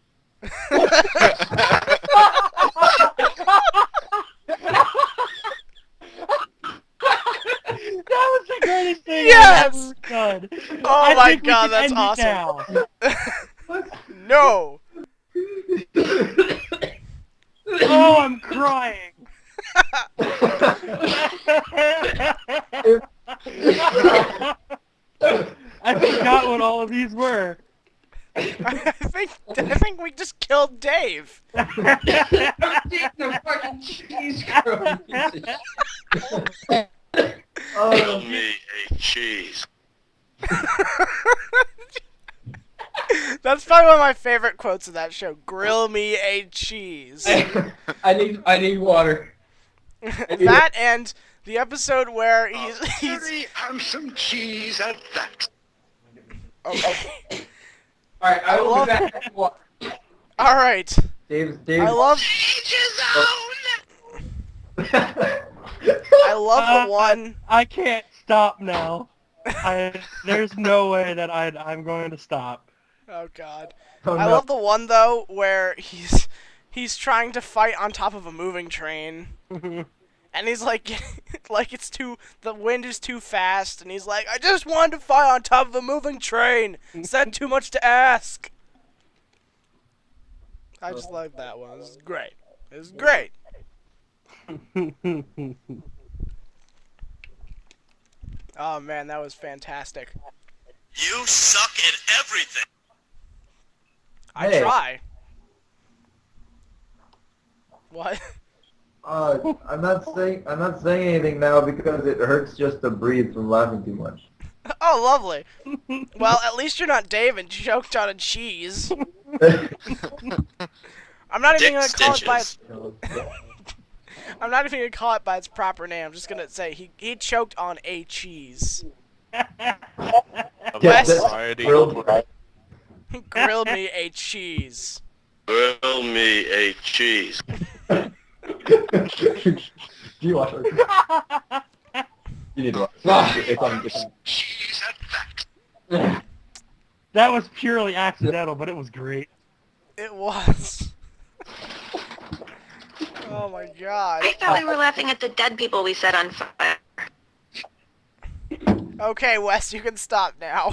Speaker 3: That was the greatest thing
Speaker 1: Yes!
Speaker 3: I've ever done.
Speaker 1: Oh
Speaker 3: I
Speaker 1: my
Speaker 3: think we
Speaker 1: god,
Speaker 3: can
Speaker 1: that's
Speaker 3: end it
Speaker 1: awesome.
Speaker 3: now.
Speaker 1: No!
Speaker 3: Oh, I'm crying. I forgot what all of these were.
Speaker 1: I think we just killed Dave.
Speaker 4: I'm taking the fucking cheese curl.
Speaker 7: Call me a cheese.
Speaker 1: That's probably one of my favorite quotes of that show. Grill me a cheese.
Speaker 4: I need water.
Speaker 1: That and the episode where he's
Speaker 7: Very handsome cheese at that.
Speaker 1: okay.
Speaker 4: All right, I will
Speaker 1: love-
Speaker 4: be back.
Speaker 1: All right.
Speaker 6: Dave.
Speaker 1: I love the one.
Speaker 3: I can't stop now. There's no way that I'm going to stop.
Speaker 1: Oh God.
Speaker 6: Oh,
Speaker 1: I
Speaker 6: no.
Speaker 1: love the one though where he's trying to fight on top of a moving train. And he's like, the wind is too fast, and he's like, I just wanted to fly on top of a moving train. Is that too much to ask? I just like that one. It was great. It was great. Oh man, that was fantastic.
Speaker 7: You suck at everything.
Speaker 1: I
Speaker 6: Hey.
Speaker 1: try. What?
Speaker 6: I'm not saying anything now because it hurts just to breathe from laughing too much.
Speaker 1: Oh, lovely. Well, at least you're not Dave and choked on a cheese. I'm not even
Speaker 7: Dick
Speaker 1: gonna call it by.
Speaker 7: stitches.
Speaker 1: I'm not even gonna call it by its proper name. I'm just gonna say he choked on a cheese. Wes
Speaker 5: Variety.
Speaker 1: grilled me a cheese.
Speaker 7: Grill me a cheese.
Speaker 6: Do you watch it? You need to watch it. It's on.
Speaker 7: Cheese at that.
Speaker 3: That was purely accidental, but it was great.
Speaker 1: It was. Oh my God.
Speaker 8: I thought we were laughing at the dead people we set on fire.
Speaker 1: Okay, Wes, you can stop now.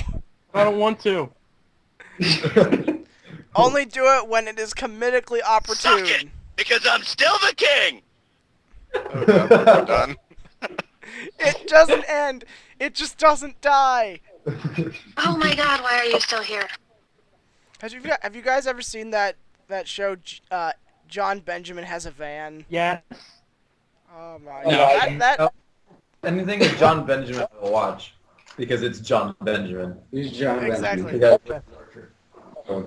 Speaker 3: I don't want to.
Speaker 1: Only do it when it is comedically
Speaker 7: Suck it,
Speaker 1: opportune.
Speaker 7: because I'm still the king.
Speaker 5: We're done.
Speaker 1: It doesn't end. It just doesn't die.
Speaker 8: Oh my god, why are you still here?
Speaker 1: Have you guys ever seen that show? John Benjamin Has a Van.
Speaker 3: Yes.
Speaker 1: Oh my
Speaker 6: No.
Speaker 1: God. That
Speaker 6: Anything with John Benjamin I'll watch because it's John Benjamin.
Speaker 4: Who's John
Speaker 1: Exactly.
Speaker 4: Benjamin?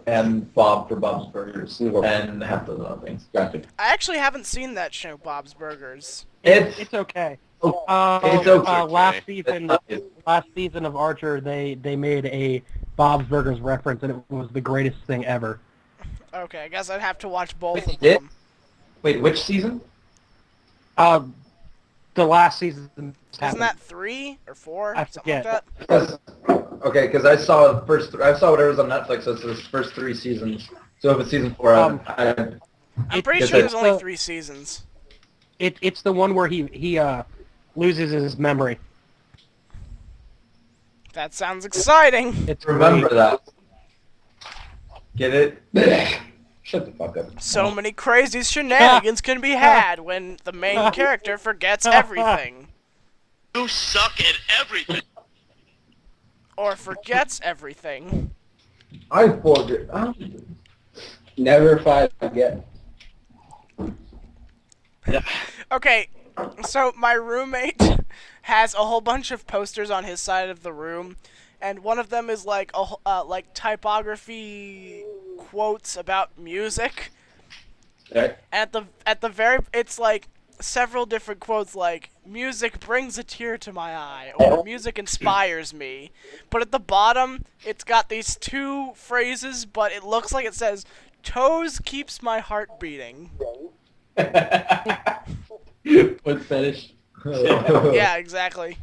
Speaker 6: And Bob for Bob's Burgers and half those other things.
Speaker 4: Gotcha.
Speaker 1: I actually haven't seen that show, Bob's Burgers.
Speaker 3: It's okay.
Speaker 6: It's okay.
Speaker 3: Last season of Archer, they made a Bob's Burgers reference, and it was the greatest thing ever.
Speaker 1: Okay, I guess I'd have to watch both
Speaker 6: Wait,
Speaker 1: of
Speaker 6: did?
Speaker 1: them.
Speaker 6: Wait, which season?
Speaker 3: The last season.
Speaker 1: Isn't that 3 or 4?
Speaker 3: I
Speaker 1: Something like
Speaker 3: forget.
Speaker 1: that.
Speaker 6: Okay, because I saw the first. I saw whatever's on Netflix. So it's the first 3 seasons. So if it's season 4,
Speaker 1: I'm pretty
Speaker 6: Yes,
Speaker 1: sure there's
Speaker 6: it's
Speaker 1: only
Speaker 3: the-
Speaker 1: 3 seasons.
Speaker 3: It's the one where he loses his memory.
Speaker 1: That sounds exciting.
Speaker 3: It's
Speaker 6: remember
Speaker 3: great.
Speaker 6: that. Get it?
Speaker 4: Shut the fuck up.
Speaker 1: So many crazy shenanigans can be had when the main character forgets everything.
Speaker 7: You suck at everything.
Speaker 1: Or forgets everything.
Speaker 6: I forget.
Speaker 4: Never forget.
Speaker 1: Okay, so my roommate has a whole bunch of posters on his side of the room, and one of them is like like typography quotes about music.
Speaker 4: Right.
Speaker 1: At the very, it's like several different quotes like music brings a tear to my eye or music inspires me. But at the bottom, it's got these 2 phrases, but it looks like it says toes keeps my heart beating.
Speaker 4: Foot fetish.
Speaker 1: Yeah, exactly.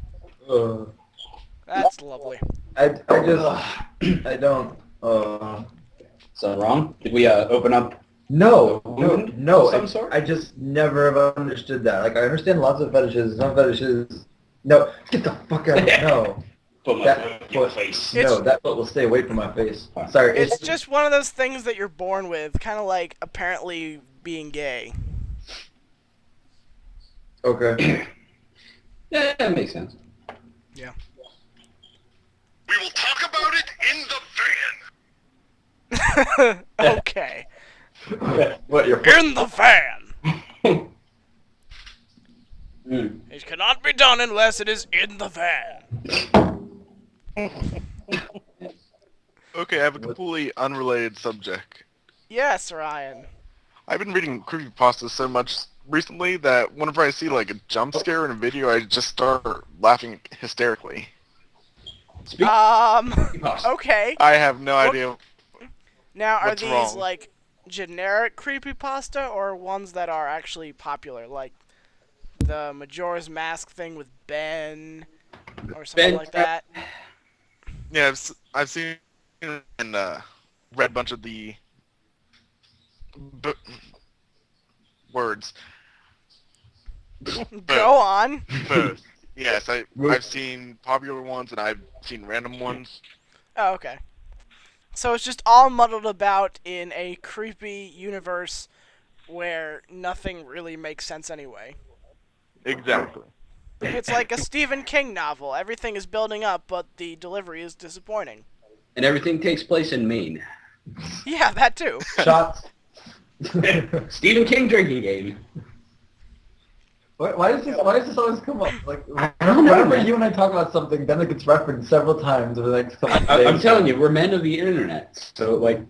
Speaker 1: That's lovely.
Speaker 6: I just I don't.
Speaker 4: So wrong? Did we open up?
Speaker 6: No.
Speaker 4: Of some sort?
Speaker 6: I just never have understood that. Like I understand lots of fetishes. Some fetishes. No, get the fuck out of here. No.
Speaker 4: Put my
Speaker 6: That
Speaker 4: foot in your
Speaker 6: foot-
Speaker 4: face.
Speaker 6: No, that foot will stay away from my face. Sorry,
Speaker 1: It's just one of those things that you're born with, kind of like apparently being gay.
Speaker 6: okay.
Speaker 4: Yeah, that makes sense.
Speaker 1: Yeah.
Speaker 7: We will talk about it in the van.
Speaker 1: Okay.
Speaker 6: What your
Speaker 1: In the van.
Speaker 4: Mm.
Speaker 1: It cannot be done unless it is in the van.
Speaker 5: Okay, I have a completely unrelated subject.
Speaker 1: Yes, Ryan.
Speaker 5: I've been reading creepypastas so much recently that whenever I see like a jump scare in a video, I just start laughing hysterically.
Speaker 4: Speak pasta.
Speaker 1: Okay.
Speaker 5: I have no idea.
Speaker 1: Now, are
Speaker 5: What's
Speaker 1: these
Speaker 5: wrong?
Speaker 1: like generic creepypasta or ones that are actually popular, like the Majora's Mask thing with Ben or something
Speaker 4: Ben-
Speaker 1: like that?
Speaker 5: Yeah, I've seen and read a bunch of the b- words.
Speaker 1: Go on.
Speaker 5: Both. Yes, I've seen popular ones and I've seen random ones.
Speaker 1: Oh, okay. So it's just all muddled about in a creepy universe where nothing really makes sense anyway.
Speaker 5: Exactly.
Speaker 1: It's like a Stephen King novel. Everything is building up, but the delivery is disappointing.
Speaker 4: And everything takes place in Maine.
Speaker 1: Yeah, that too.
Speaker 6: Shots.
Speaker 4: Stephen King drinking game.
Speaker 6: Why does this always come up? Like,
Speaker 4: I don't know,
Speaker 6: whenever
Speaker 4: man.
Speaker 6: you and I talk about something, then it gets referenced several times over the next couple of days.
Speaker 4: I'm telling you, we're men of the internet, so it like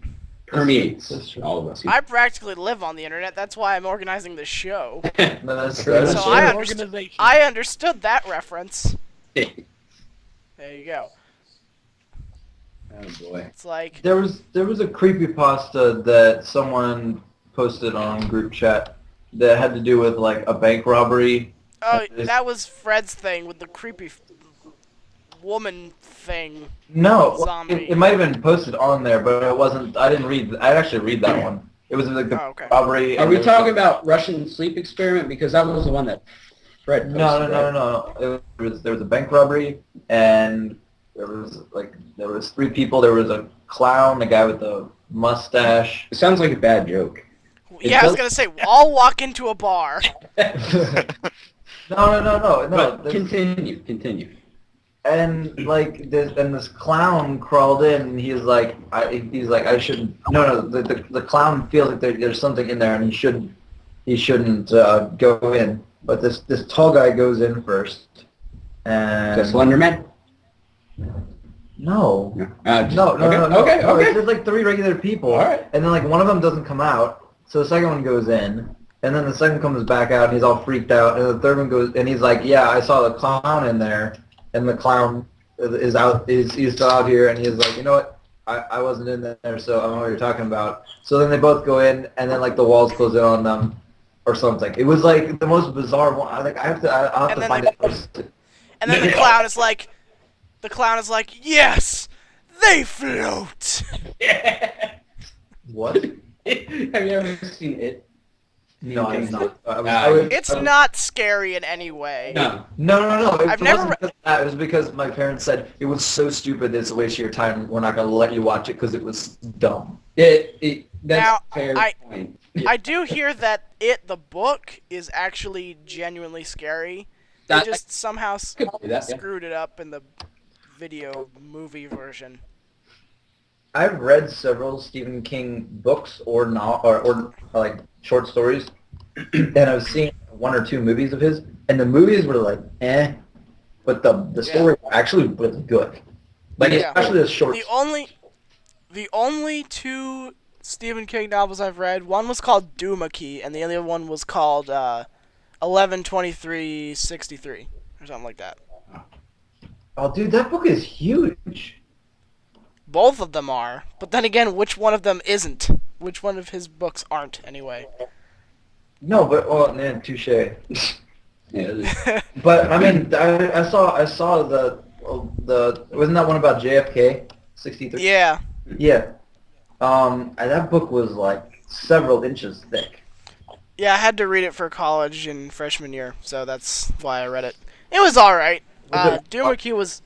Speaker 4: permeates
Speaker 6: That's true.
Speaker 4: all of us.
Speaker 1: I practically live on the internet. That's why I'm organizing this show.
Speaker 6: No, that's true. That's
Speaker 1: So
Speaker 6: true.
Speaker 1: I understood that reference. There you go.
Speaker 4: Oh boy.
Speaker 1: It's like,
Speaker 6: There was a creepypasta that someone posted on group chat that had to do with like a bank robbery.
Speaker 1: oh, that was Fred's thing with the creepy woman thing.
Speaker 6: No,
Speaker 1: Zombie.
Speaker 6: it might have been posted on there, but it wasn't. I didn't read. I'd actually read that one. It was like the
Speaker 1: Oh, okay.
Speaker 6: robbery.
Speaker 4: Are
Speaker 6: and
Speaker 4: we
Speaker 6: there was
Speaker 4: talking about Russian sleep experiment? Because that was the one that Fred posted.
Speaker 6: No. There was a bank robbery, and there was three people. There was a clown, a guy with a mustache.
Speaker 4: It sounds like a bad joke.
Speaker 1: Yeah, I was
Speaker 6: does-
Speaker 1: gonna say, all walk into a bar.
Speaker 6: No.
Speaker 4: But
Speaker 6: there's-
Speaker 4: continue.
Speaker 6: And like this clown crawled in, and he's like I shouldn't. No, the clown feels like there's something in there, and he shouldn't go in. But this tall guy goes in first, and
Speaker 4: The Slender Man?
Speaker 6: no.
Speaker 4: No.
Speaker 6: No.
Speaker 4: Okay.
Speaker 6: It's just like three regular people,
Speaker 4: All right.
Speaker 6: and then like one of them doesn't come out, so the second one goes in, and then the second comes back out, and he's all freaked out, and the third one goes, and he's like, yeah, I saw the clown in there, and the clown is he's still out here, and he's like, you know what, I wasn't in there, so I don't know what you're talking about. So then they both go in, and then like the walls close in on them, or something. It was like the most bizarre one. I'll have
Speaker 1: And
Speaker 6: to
Speaker 1: then
Speaker 6: find it.
Speaker 1: And then the clown is like, yes, they float.
Speaker 6: What?
Speaker 4: Have you ever seen it?
Speaker 6: No, I have not.
Speaker 1: It's not scary in any way.
Speaker 4: No.
Speaker 6: No.
Speaker 1: I've never
Speaker 6: wasn't because of that. It was because my parents said it was so stupid. It's a waste of your time. We're not gonna let you watch it because it was dumb.
Speaker 4: That's
Speaker 1: Now,
Speaker 4: a fair point.
Speaker 1: I do hear that the book, is actually genuinely scary. They
Speaker 4: That-
Speaker 1: just somehow
Speaker 4: Could be that, yeah.
Speaker 1: screwed it up in the video movie version.
Speaker 6: I've read several Stephen King books or like short stories, and I've seen one or two movies of his, and the movies were like but the story was actually really good. Like
Speaker 1: Yeah.
Speaker 6: especially the short.
Speaker 1: The only two Stephen King novels I've read, one was called Doomakey, and the other one was called 11/23/63 or something like that.
Speaker 6: Oh, dude, that book is huge.
Speaker 1: Both of them are, but then again, which one of them isn't? Which one of his books aren't, anyway?
Speaker 6: No, but man, touche.
Speaker 4: Yeah,
Speaker 6: But I mean, I saw the wasn't that one about JFK 63?
Speaker 1: Yeah.
Speaker 6: Yeah. And that book was like several inches thick.
Speaker 1: Yeah, I had to read it for college in freshman year, so that's why I read it. It was alright. Doomakey was...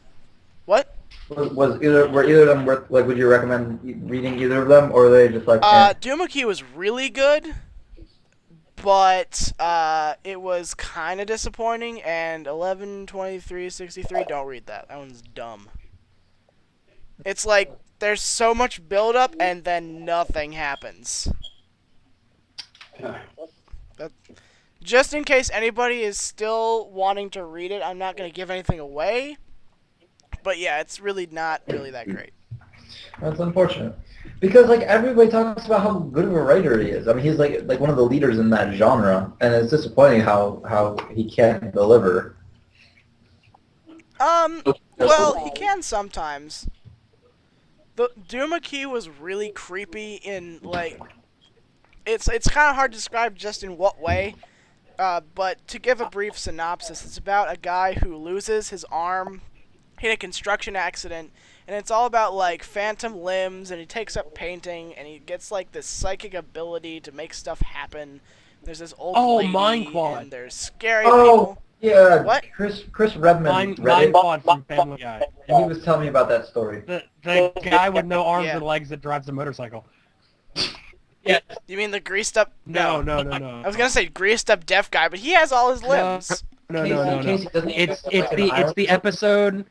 Speaker 1: What?
Speaker 6: Were either of them worth, like, would you recommend reading either of them, or are they just like?
Speaker 1: Doomakey was really good, but it was kind of disappointing, and 11/23/63, don't read that. That one's dumb. It's like, there's so much build-up, and then nothing happens. Just in case anybody is still wanting to read it, I'm not going to give anything away, But yeah, it's really not really that great.
Speaker 6: That's unfortunate. Because like everybody talks about how good of a writer he is. I mean, he's like one of the leaders in that genre, and it's disappointing how he can't deliver.
Speaker 1: Well, he can sometimes. The Duma Key was really creepy in like it's kind of hard to describe just in what way. But to give a brief synopsis, it's about a guy who loses his arm in a construction accident, and it's all about like phantom limbs, and he takes up painting, and he gets like this psychic ability to make stuff happen. There's this old lady,
Speaker 3: Mindquad.
Speaker 1: and there's scary
Speaker 6: Oh,
Speaker 1: people.
Speaker 6: yeah.
Speaker 1: What?
Speaker 6: Chris Redman read it,
Speaker 3: Mindquad from Family Guy.
Speaker 6: and he was telling me about that story.
Speaker 3: The guy with no arms
Speaker 1: Yeah.
Speaker 3: and legs that drives a motorcycle.
Speaker 1: You mean the greased up?
Speaker 3: No.
Speaker 1: I was gonna say greased up deaf guy, but he has all his limbs.
Speaker 3: No.
Speaker 6: Casey, doesn't he
Speaker 3: It's
Speaker 6: look like an
Speaker 3: it's
Speaker 6: island?
Speaker 3: the episode,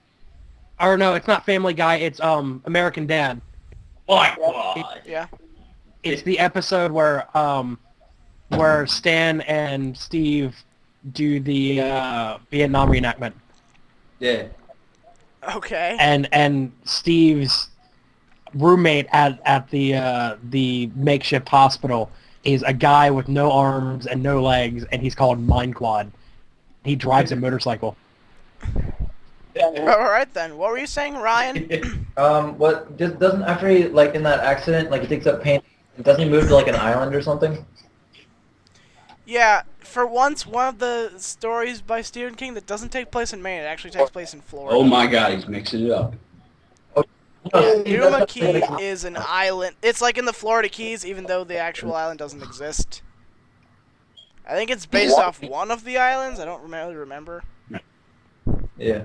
Speaker 3: or no, it's not Family Guy. It's American Dad.
Speaker 1: Yeah.
Speaker 3: It's the episode where Stan and Steve do the Vietnam reenactment,
Speaker 4: Yeah.
Speaker 1: Okay.
Speaker 3: and Steve's roommate at the makeshift hospital is a guy with no arms and no legs, and he's called Mindquad. He drives a motorcycle.
Speaker 1: All right then. What were you saying, Ryan?
Speaker 6: What doesn't after he like in that accident like he takes up paint, doesn't he move to like an island or something?
Speaker 1: Yeah. For once, one of the stories by Stephen King that doesn't take place in Maine, it actually takes place in Florida.
Speaker 4: Oh my God, he's mixing it up.
Speaker 1: Duma Key is an island. It's like in the Florida Keys, even though the actual island doesn't exist. I think it's based off one of the islands. I don't really remember.
Speaker 6: Yeah.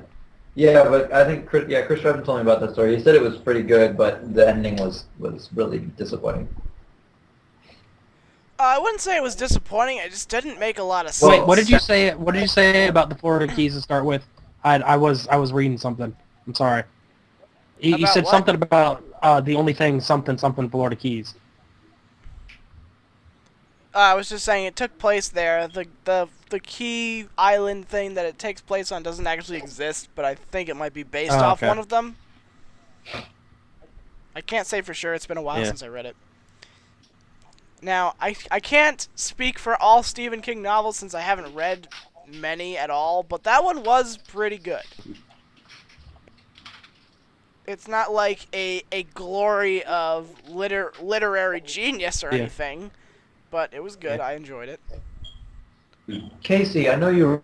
Speaker 6: Yeah, but I think Chris Redman told me about that story. He said it was pretty good, but the ending was really disappointing.
Speaker 1: I wouldn't say it was disappointing. It just didn't make a lot of sense.
Speaker 3: Wait, what did you say? What did you say about the Florida Keys to start with? I was reading something. I'm sorry. You
Speaker 1: About
Speaker 3: said
Speaker 1: what?
Speaker 3: something about the only thing something Florida Keys.
Speaker 1: I was just saying it took place there. The key island thing that it takes place on doesn't actually exist, but I think it might be based off
Speaker 3: okay.
Speaker 1: one of them. I can't say for sure. It's been a while
Speaker 3: Yeah.
Speaker 1: since I read it. Now, I can't speak for all Stephen King novels since I haven't read many at all, but that one was pretty good. It's not like a glory of literary genius or
Speaker 3: Yeah.
Speaker 1: anything, but it was good. I enjoyed it.
Speaker 6: Casey, I know you.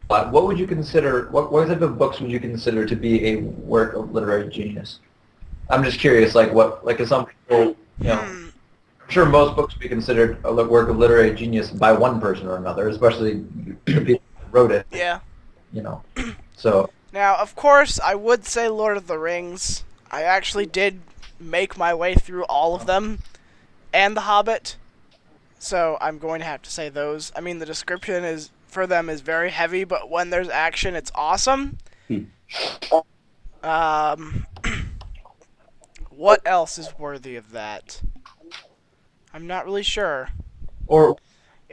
Speaker 6: What would you consider? What type of books would you consider to be a work of literary genius? I'm just curious. Like some people, I'm sure most books would be considered a work of literary genius by one person or another, especially the people who wrote it.
Speaker 1: Yeah.
Speaker 6: So.
Speaker 1: Now, of course, I would say Lord of the Rings. I actually did make my way through all of them, and The Hobbit. So I'm going to have to say those. I mean, the description for them is very heavy, but when there's action, it's awesome. What else is worthy of that? I'm not really sure.
Speaker 6: Or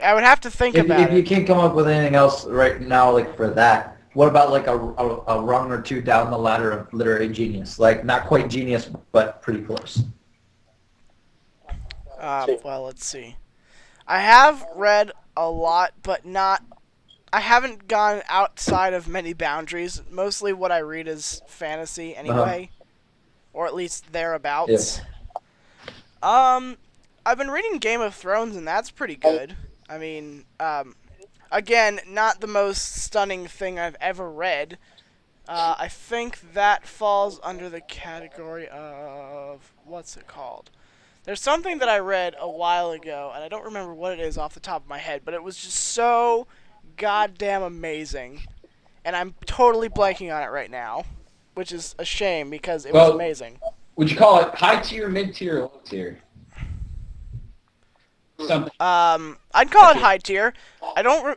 Speaker 1: I would have to think about
Speaker 6: if you
Speaker 1: it.
Speaker 6: can't come up with anything else right now, like for that. What about like a rung or two down the ladder of literary genius? Like not quite genius, but pretty close.
Speaker 1: Well, let's see. I have read a lot, but I haven't gone outside of many boundaries. Mostly what I read is fantasy anyway. Or at least thereabouts. I've been reading Game of Thrones, and that's pretty good. I mean, again, not the most stunning thing I've ever read. I think that falls under the category of... what's it called? There's something that I read a while ago, and I don't remember what it is off the top of my head, but it was just so goddamn amazing. And I'm totally blanking on it right now, which is a shame because it was amazing.
Speaker 4: Would you call it high tier, mid tier, or low tier? Something.
Speaker 1: I'd call it high tier. I don't.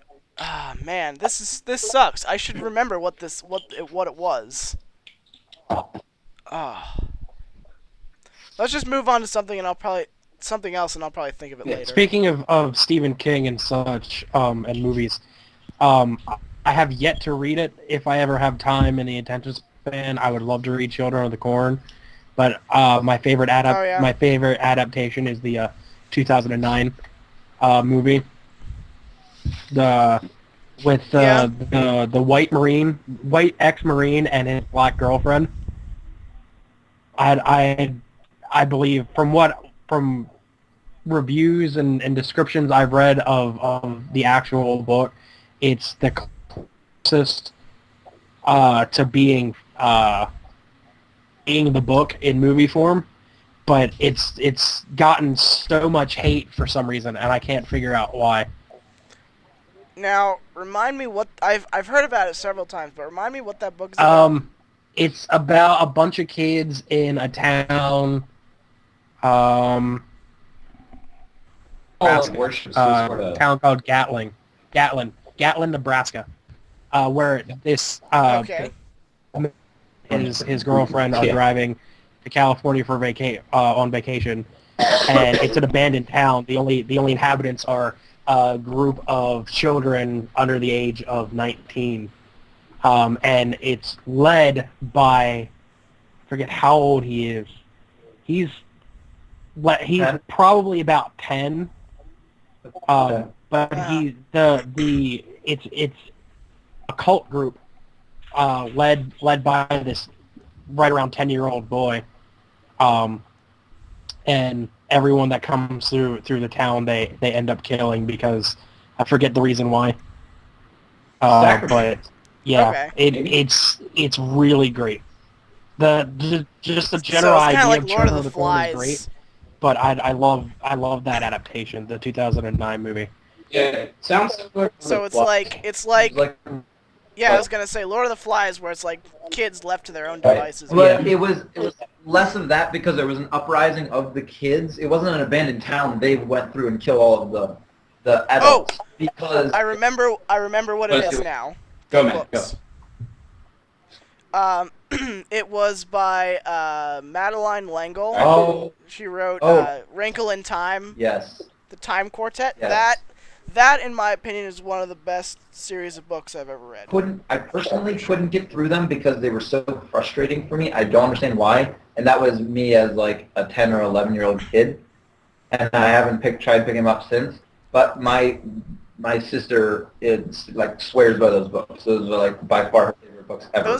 Speaker 1: Man, this sucks. I should remember what it was. Let's just move on to something else, and I'll probably think of it later.
Speaker 3: Speaking of Stephen King and such, and movies, I have yet to read it. If I ever have time and the attention fan, I would love to read Children of the Corn. But my favorite
Speaker 1: Oh, yeah.
Speaker 3: adaptation is the 2009 movie. With the white ex-marine and his black girlfriend. I believe from reviews and descriptions I've read of the actual book, it's the closest to being the book in movie form, but it's gotten so much hate for some reason, and I can't figure out why.
Speaker 1: Now, remind me what I've heard about it several times, but remind me what that book's about.
Speaker 3: It's about a bunch of kids in a town. Town called Gatlin, Nebraska, where this
Speaker 1: Okay.
Speaker 3: his girlfriend are driving to California for on vacation, and it's an abandoned town. The only inhabitants are a group of children under the age of 19, and it's led by, I forget how old he is. He's probably about 10. But it's a cult group led by this right around 10-year-old boy, and everyone that comes through the town they end up killing because I forget the reason why. But yeah,
Speaker 1: Okay.
Speaker 3: it's really great. Just the general
Speaker 1: So it's
Speaker 3: idea
Speaker 1: like
Speaker 3: of
Speaker 1: Lord
Speaker 3: Children
Speaker 1: of the
Speaker 3: of the Corn is great.
Speaker 1: Flies.
Speaker 3: But I love that adaptation, the 2009 movie.
Speaker 4: Yeah, it sounds similar.
Speaker 1: So it's like yeah, I was gonna say Lord of the Flies, where it's like kids left to their own devices.
Speaker 6: But it was less of that because there was an uprising of the kids. It wasn't an abandoned town. They went through and killed all of the adults because
Speaker 1: I remember what it is now.
Speaker 4: Go, man. Go.
Speaker 1: It was by Madeline L'Engle.
Speaker 6: Oh.
Speaker 1: She wrote
Speaker 6: Oh.
Speaker 1: Wrinkle in Time,
Speaker 6: yes.
Speaker 1: the Time Quartet.
Speaker 6: Yes.
Speaker 1: That, in my opinion, is one of the best series of books I've ever read.
Speaker 6: I personally couldn't get through them because they were so frustrating for me. I don't understand why. And that was me as like a 10 or 11-year-old kid. And I haven't tried picking them up since. But my sister swears by those books. Those are like by far her favorite books ever.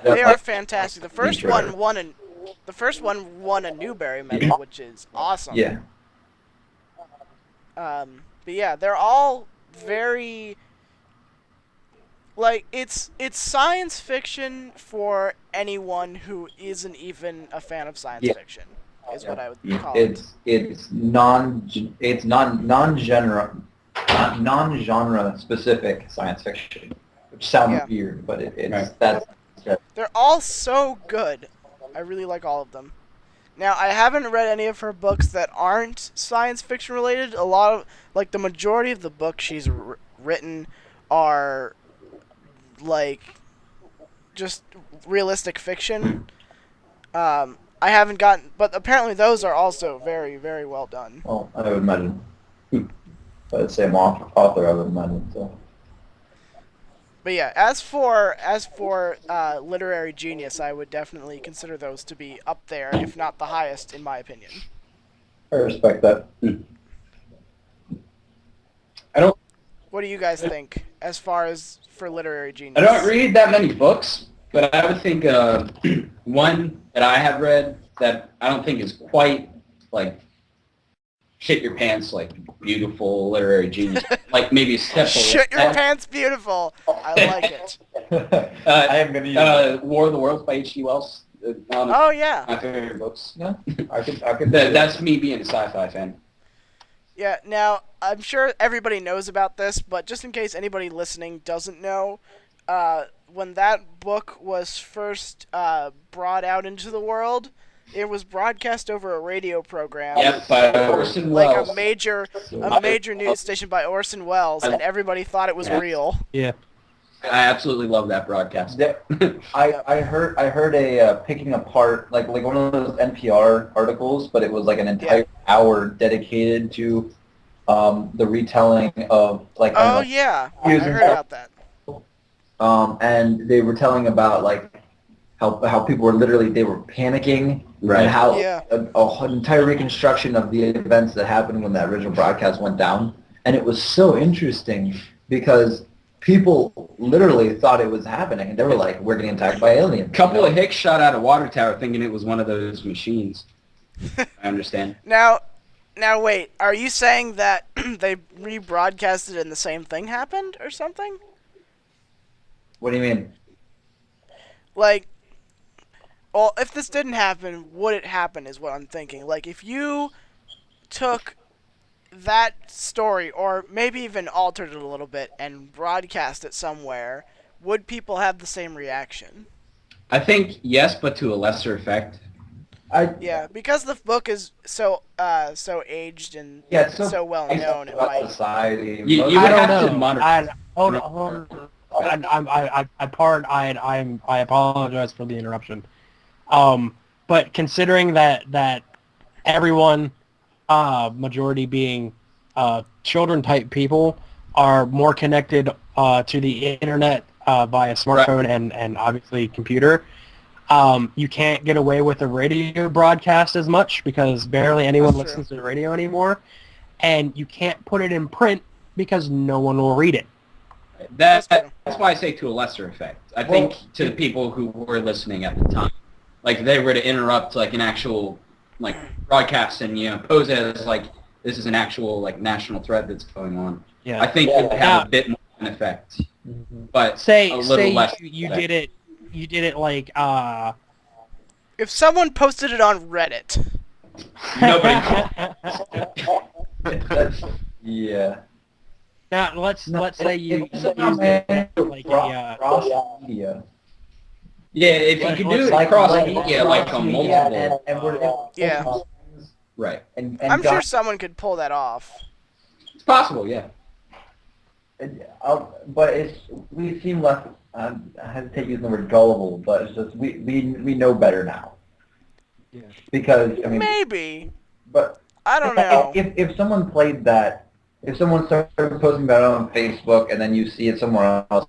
Speaker 1: They are fantastic. The first one won a Newbery Medal, which is awesome.
Speaker 6: Yeah.
Speaker 1: But yeah, they're all very it's science fiction for anyone who isn't even a fan of science fiction. Is what I would call it.
Speaker 6: It's non-genre specific science fiction, which sounds weird, but that's.
Speaker 1: They're all so good. I really like all of them. Now, I haven't read any of her books that aren't science fiction related. A lot of, the majority of the books she's written are, just realistic fiction. I haven't gotten, but apparently those are also very, very well done.
Speaker 6: Well, I would imagine. By the same author, I would imagine, so.
Speaker 1: But yeah, as for literary genius, I would definitely consider those to be up there, if not the highest, in my opinion.
Speaker 6: I respect that.
Speaker 1: What do you guys think, as far as for literary genius?
Speaker 4: I don't read that many books, but I would think one that I have read that I don't think is quite shit your pants beautiful literary genius. Maybe a step
Speaker 1: Shit your pants beautiful. I like it.
Speaker 6: I am gonna use
Speaker 4: War of the Worlds by H.G. Wells.
Speaker 1: Oh yeah.
Speaker 4: My favorite books.
Speaker 6: Yeah, I could.
Speaker 4: That's me being a sci-fi fan.
Speaker 1: Yeah. Now I'm sure everybody knows about this, but just in case anybody listening doesn't know, when that book was first brought out into the world, it was broadcast over a radio program.
Speaker 4: Yep, by Orson Welles.
Speaker 1: A major news station by Orson Welles, and everybody thought it was real.
Speaker 3: Yeah.
Speaker 4: I absolutely love that broadcast.
Speaker 6: I heard a picking apart like one of those NPR articles, but it was an entire hour dedicated to the retelling of
Speaker 1: Oh yeah, I heard about that.
Speaker 6: And they were telling about how people were literally, they were panicking,
Speaker 4: Right.
Speaker 6: and how
Speaker 1: Yeah.
Speaker 6: an entire reconstruction of the events that happened when that original broadcast went down. And it was so interesting because people literally thought it was happening, and they were like, "We're getting attacked by aliens."
Speaker 4: A couple of Hicks shot out a water tower thinking it was one of those machines. I understand.
Speaker 1: Now wait, are you saying that they rebroadcasted and the same thing happened or something?
Speaker 6: What do you mean?
Speaker 1: Like, well, if this didn't happen, would it happen is what I'm thinking. Like, if you took that story, or maybe even altered it a little bit, and broadcast it somewhere, would people have the same reaction?
Speaker 4: I think yes, but to a lesser effect.
Speaker 1: Yeah, because the book is so aged and
Speaker 6: Yeah, it's
Speaker 1: so well known, it
Speaker 6: about
Speaker 1: might...
Speaker 6: society.
Speaker 4: You
Speaker 3: I
Speaker 4: would
Speaker 3: don't
Speaker 4: have to
Speaker 3: know.
Speaker 4: monitor.
Speaker 3: Hold on. I apologize for the interruption. But considering that everyone, majority being children type people, are more connected to the internet via smartphone and obviously computer, you can't get away with a radio broadcast as much because barely anyone
Speaker 1: That's true.
Speaker 3: listens to the radio anymore, and you can't put it in print because no one will read it.
Speaker 1: That's true.
Speaker 4: That's why I say to a lesser effect. I think to the people who were listening at the time, like if they were to interrupt like an actual like broadcast and pose it as like this is an actual like national threat that's going on.
Speaker 3: Yeah.
Speaker 4: I think it would have a bit more of an effect, but
Speaker 3: Say
Speaker 4: a little less.
Speaker 3: you did it like
Speaker 1: If someone posted it on Reddit...
Speaker 4: Nobody.
Speaker 6: Yeah.
Speaker 3: Now let's say you
Speaker 6: It's
Speaker 3: used it like a
Speaker 6: cross media.
Speaker 4: Yeah, if you could do it
Speaker 6: Like-
Speaker 4: across
Speaker 6: like-
Speaker 4: media, like on multiple.
Speaker 6: and we're
Speaker 1: Yeah.
Speaker 4: Right.
Speaker 6: And
Speaker 1: I'm sure someone could pull that off.
Speaker 4: It's possible, yeah.
Speaker 6: But we seem less. I hesitate using the word gullible, but it's just we know better now.
Speaker 3: Yeah.
Speaker 6: Because I mean,
Speaker 1: Maybe.
Speaker 6: but
Speaker 1: I don't know.
Speaker 6: If someone played that, if someone started posting that on Facebook and then you see it somewhere else,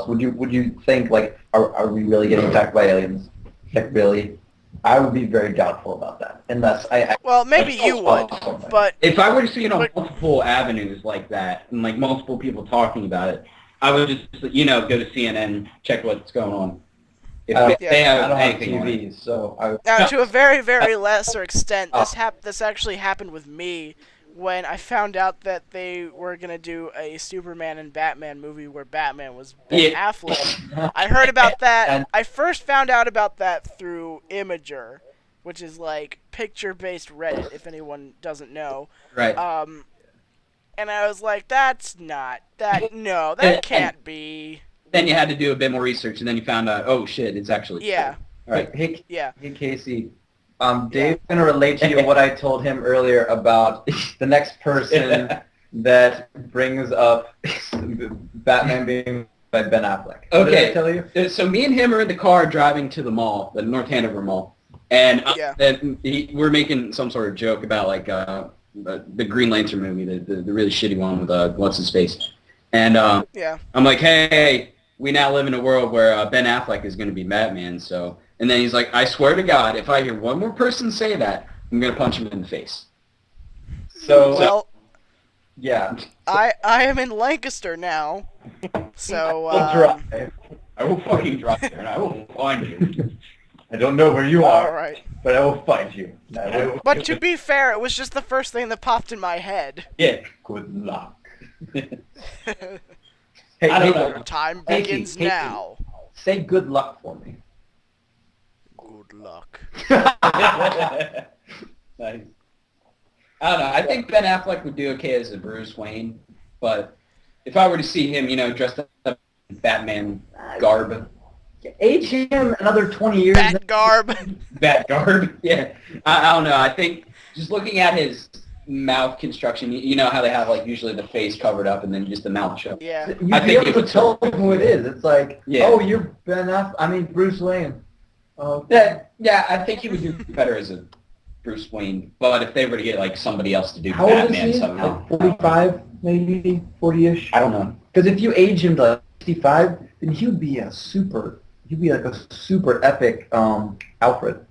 Speaker 6: would you think like, are we really getting attacked by aliens? Like really? I would be very doubtful about that, unless I
Speaker 1: Well, maybe you would, but
Speaker 4: If I were to see it on
Speaker 1: But-
Speaker 4: multiple avenues like that, and like multiple people talking about it, I would just, go to CNN, check what's going on. If
Speaker 6: I
Speaker 4: they have
Speaker 6: don't have
Speaker 4: anything on it.
Speaker 6: TV, so I.
Speaker 1: now to a very, very lesser extent, this actually happened with me when I found out that they were gonna do a Superman and Batman movie where Batman was Ben
Speaker 4: Yeah.
Speaker 1: Affleck. I heard about that.
Speaker 6: And-
Speaker 1: I first found out about that through Imager, which is like picture-based Reddit, if anyone doesn't know.
Speaker 4: Right.
Speaker 1: And I was like, that can't be.
Speaker 4: Then you had to do a bit more research, and then you found out, oh shit, it's actually
Speaker 1: Yeah,
Speaker 4: All right.
Speaker 6: Hey,
Speaker 1: yeah.
Speaker 6: hey Casey. Dave's gonna relate to you what I told him earlier about the next person that brings up Batman being by Ben Affleck. What did I
Speaker 4: Okay.
Speaker 6: tell you?
Speaker 4: So me and him are in the car driving to the mall, the North Hanover Mall, and
Speaker 1: Yeah.
Speaker 4: then we're making some sort of joke about like the Green Lantern movie, the really shitty one with what's his face, and
Speaker 1: Yeah.
Speaker 4: I'm like, hey, we now live in a world where Ben Affleck is going to be Batman, so. And then he's like, I swear to God, if I hear one more person say that, I'm going to punch him in the face.
Speaker 6: So
Speaker 1: Well,
Speaker 6: yeah,
Speaker 1: I am in Lancaster now, so
Speaker 6: we'll drive.
Speaker 4: I will fucking drive there, and I will find you.
Speaker 6: I don't know where you
Speaker 1: all
Speaker 6: are,
Speaker 1: right.
Speaker 6: but I will find you. I will-
Speaker 1: But to be fair, it was just the first thing that popped in my head.
Speaker 4: Yeah.
Speaker 6: Good luck.
Speaker 1: Time
Speaker 6: Hey,
Speaker 4: I don't know.
Speaker 1: begins
Speaker 6: Casey.
Speaker 1: now.
Speaker 6: Say good luck for me.
Speaker 1: Good luck.
Speaker 4: Nice. I don't know. I think Ben Affleck would do okay as a Bruce Wayne, but if I were to see him, dressed up in Batman garb,
Speaker 6: Age him another 20 years.
Speaker 1: Bat garb.
Speaker 4: Bat garb, yeah. I don't know. I think just looking at his mouth construction, you know how they have like usually the face covered up and then just the mouth shut.
Speaker 1: Yeah.
Speaker 6: You'd
Speaker 4: I
Speaker 6: be
Speaker 4: think
Speaker 6: able
Speaker 4: it
Speaker 6: to
Speaker 4: would
Speaker 6: tell who it is. It's like,
Speaker 4: Yeah.
Speaker 6: oh, you're Bruce Wayne. Oh,
Speaker 4: Yeah, I think he would do better as a Bruce Wayne, but if they were to get like somebody else to do
Speaker 6: how old
Speaker 4: Batman
Speaker 6: is he?
Speaker 4: somehow,
Speaker 6: Like 45, maybe 40-ish.
Speaker 4: I don't know.
Speaker 6: Because if you age him to 65, then he would be he'd be like a super epic Alfred.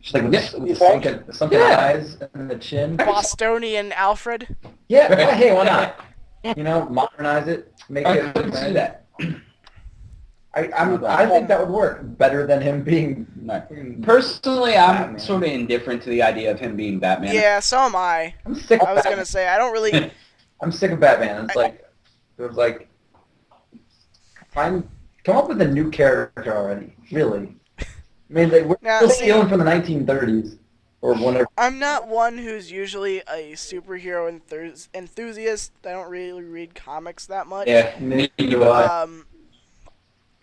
Speaker 6: Just like with sunken eyes and the chin.
Speaker 1: Bostonian Alfred.
Speaker 6: Yeah, hey, why not? You know, modernize it, make it.
Speaker 4: see that.
Speaker 6: I think that would work better than him being.
Speaker 4: Personally, I'm
Speaker 6: Batman.
Speaker 4: sort of indifferent to the idea of him being Batman.
Speaker 1: Yeah, so am I.
Speaker 6: I'm sick. Of
Speaker 1: I was
Speaker 6: Batman.
Speaker 1: gonna say I don't really.
Speaker 6: I'm sick of Batman. It was like, come up with a new character already. Really. I mean, we're
Speaker 1: Now,
Speaker 6: still
Speaker 1: see-
Speaker 6: stealing from the 1930s or whenever.
Speaker 1: I'm not one who's usually a superhero enthusiast. I don't really read comics that much.
Speaker 6: Yeah, neither do I.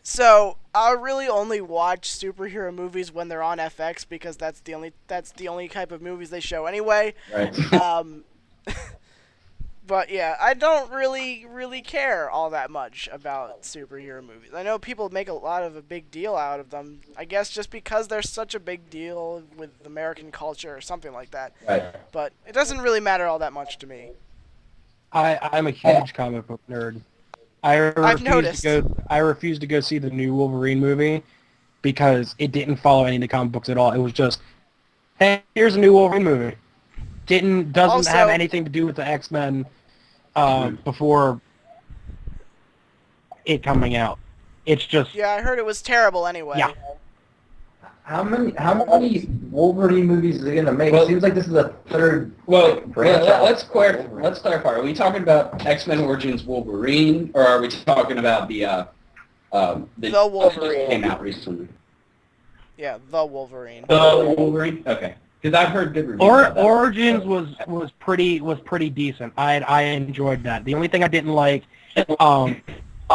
Speaker 1: So I really only watch superhero movies when they're on FX because that's the only type of movies they show anyway.
Speaker 6: Right.
Speaker 1: But yeah, I don't really care all that much about superhero movies. I know people make a big deal out of them. I guess just because they're such a big deal with American culture or something like that.
Speaker 6: Right.
Speaker 1: But it doesn't really matter all that much to me.
Speaker 3: I'm a huge comic book nerd.
Speaker 1: I've noticed.
Speaker 3: I refuse to go see the new Wolverine movie because it didn't follow any of the comic books at all. It was just, hey, here's a new Wolverine movie. Doesn't
Speaker 1: Also-
Speaker 3: have anything to do with the X-Men before it coming out. It's just
Speaker 1: Yeah, I heard it was terrible anyway.
Speaker 3: Yeah.
Speaker 6: How many Wolverine movies are they gonna make?
Speaker 4: Well-
Speaker 6: It seems like this is the third.
Speaker 4: Well,
Speaker 6: branch out.
Speaker 4: let's clarify. Are we talking about X-Men Origins Wolverine, or are we talking about the
Speaker 1: Wolverine.
Speaker 4: came out recently?
Speaker 1: Yeah, the Wolverine.
Speaker 4: The Wolverine. Okay, because I've heard good reviews about that.
Speaker 3: Origins was pretty decent. I enjoyed that. The only thing I didn't like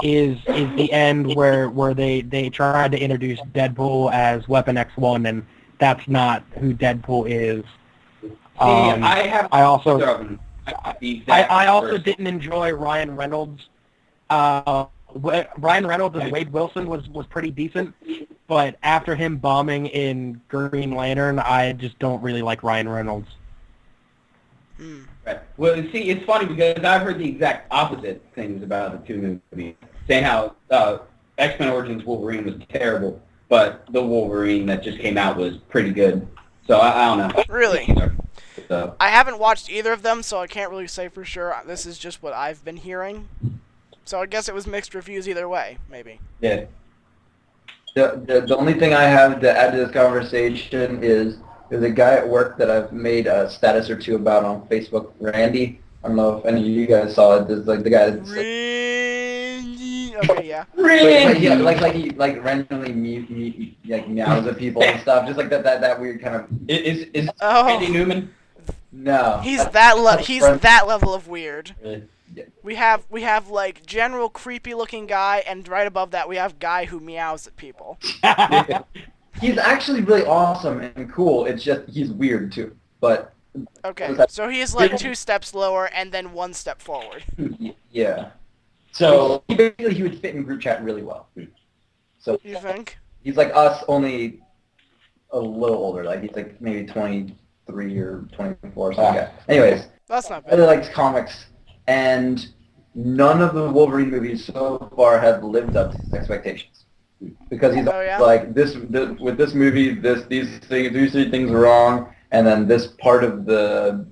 Speaker 3: is the end where they tried to introduce Deadpool as Weapon X1, and that's not who Deadpool is. I also didn't enjoy Ryan Reynolds. Ryan Reynolds as Wade Wilson was pretty decent, but after him bombing in Green Lantern, I just don't really like Ryan Reynolds.
Speaker 4: Right. Well, see, it's funny because I've heard the exact opposite things about the two movies, saying how X-Men Origins Wolverine was terrible, but the Wolverine that just came out was pretty good. So I don't know.
Speaker 1: Really?
Speaker 4: So,
Speaker 1: I haven't watched either of them, so I can't really say for sure. This is just what I've been hearing. So I guess it was mixed reviews either way, maybe.
Speaker 6: Yeah. The only thing I have to add to this conversation is there's a guy at work that I've made a status or two about on Facebook, Randy. I don't know if any of you guys saw it. There's like the guy that's
Speaker 1: Randy. Okay, yeah.
Speaker 6: like randomly meows at people and stuff, just like that weird kind of.
Speaker 4: is
Speaker 1: Oh.
Speaker 4: Randy Newman?
Speaker 6: No.
Speaker 1: He's that level of weird.
Speaker 6: Really?
Speaker 1: We have like general creepy looking guy, and right above that we have guy who meows at people.
Speaker 6: He's actually really awesome and cool. It's just he's weird too. But
Speaker 1: Okay, so he's like 2 steps lower and then 1 step forward.
Speaker 6: yeah. So he would fit in group chat really well. So
Speaker 1: You think?
Speaker 6: he's like us, only a little older. Like he's like maybe 23 or 24 or something like that. Anyways,
Speaker 1: That's not
Speaker 6: really
Speaker 1: bad.
Speaker 6: likes comics, and none of the Wolverine movies so far have lived up to his expectations. Because he's
Speaker 1: Oh, yeah?
Speaker 6: like with this movie, these three things are wrong, and then this part of the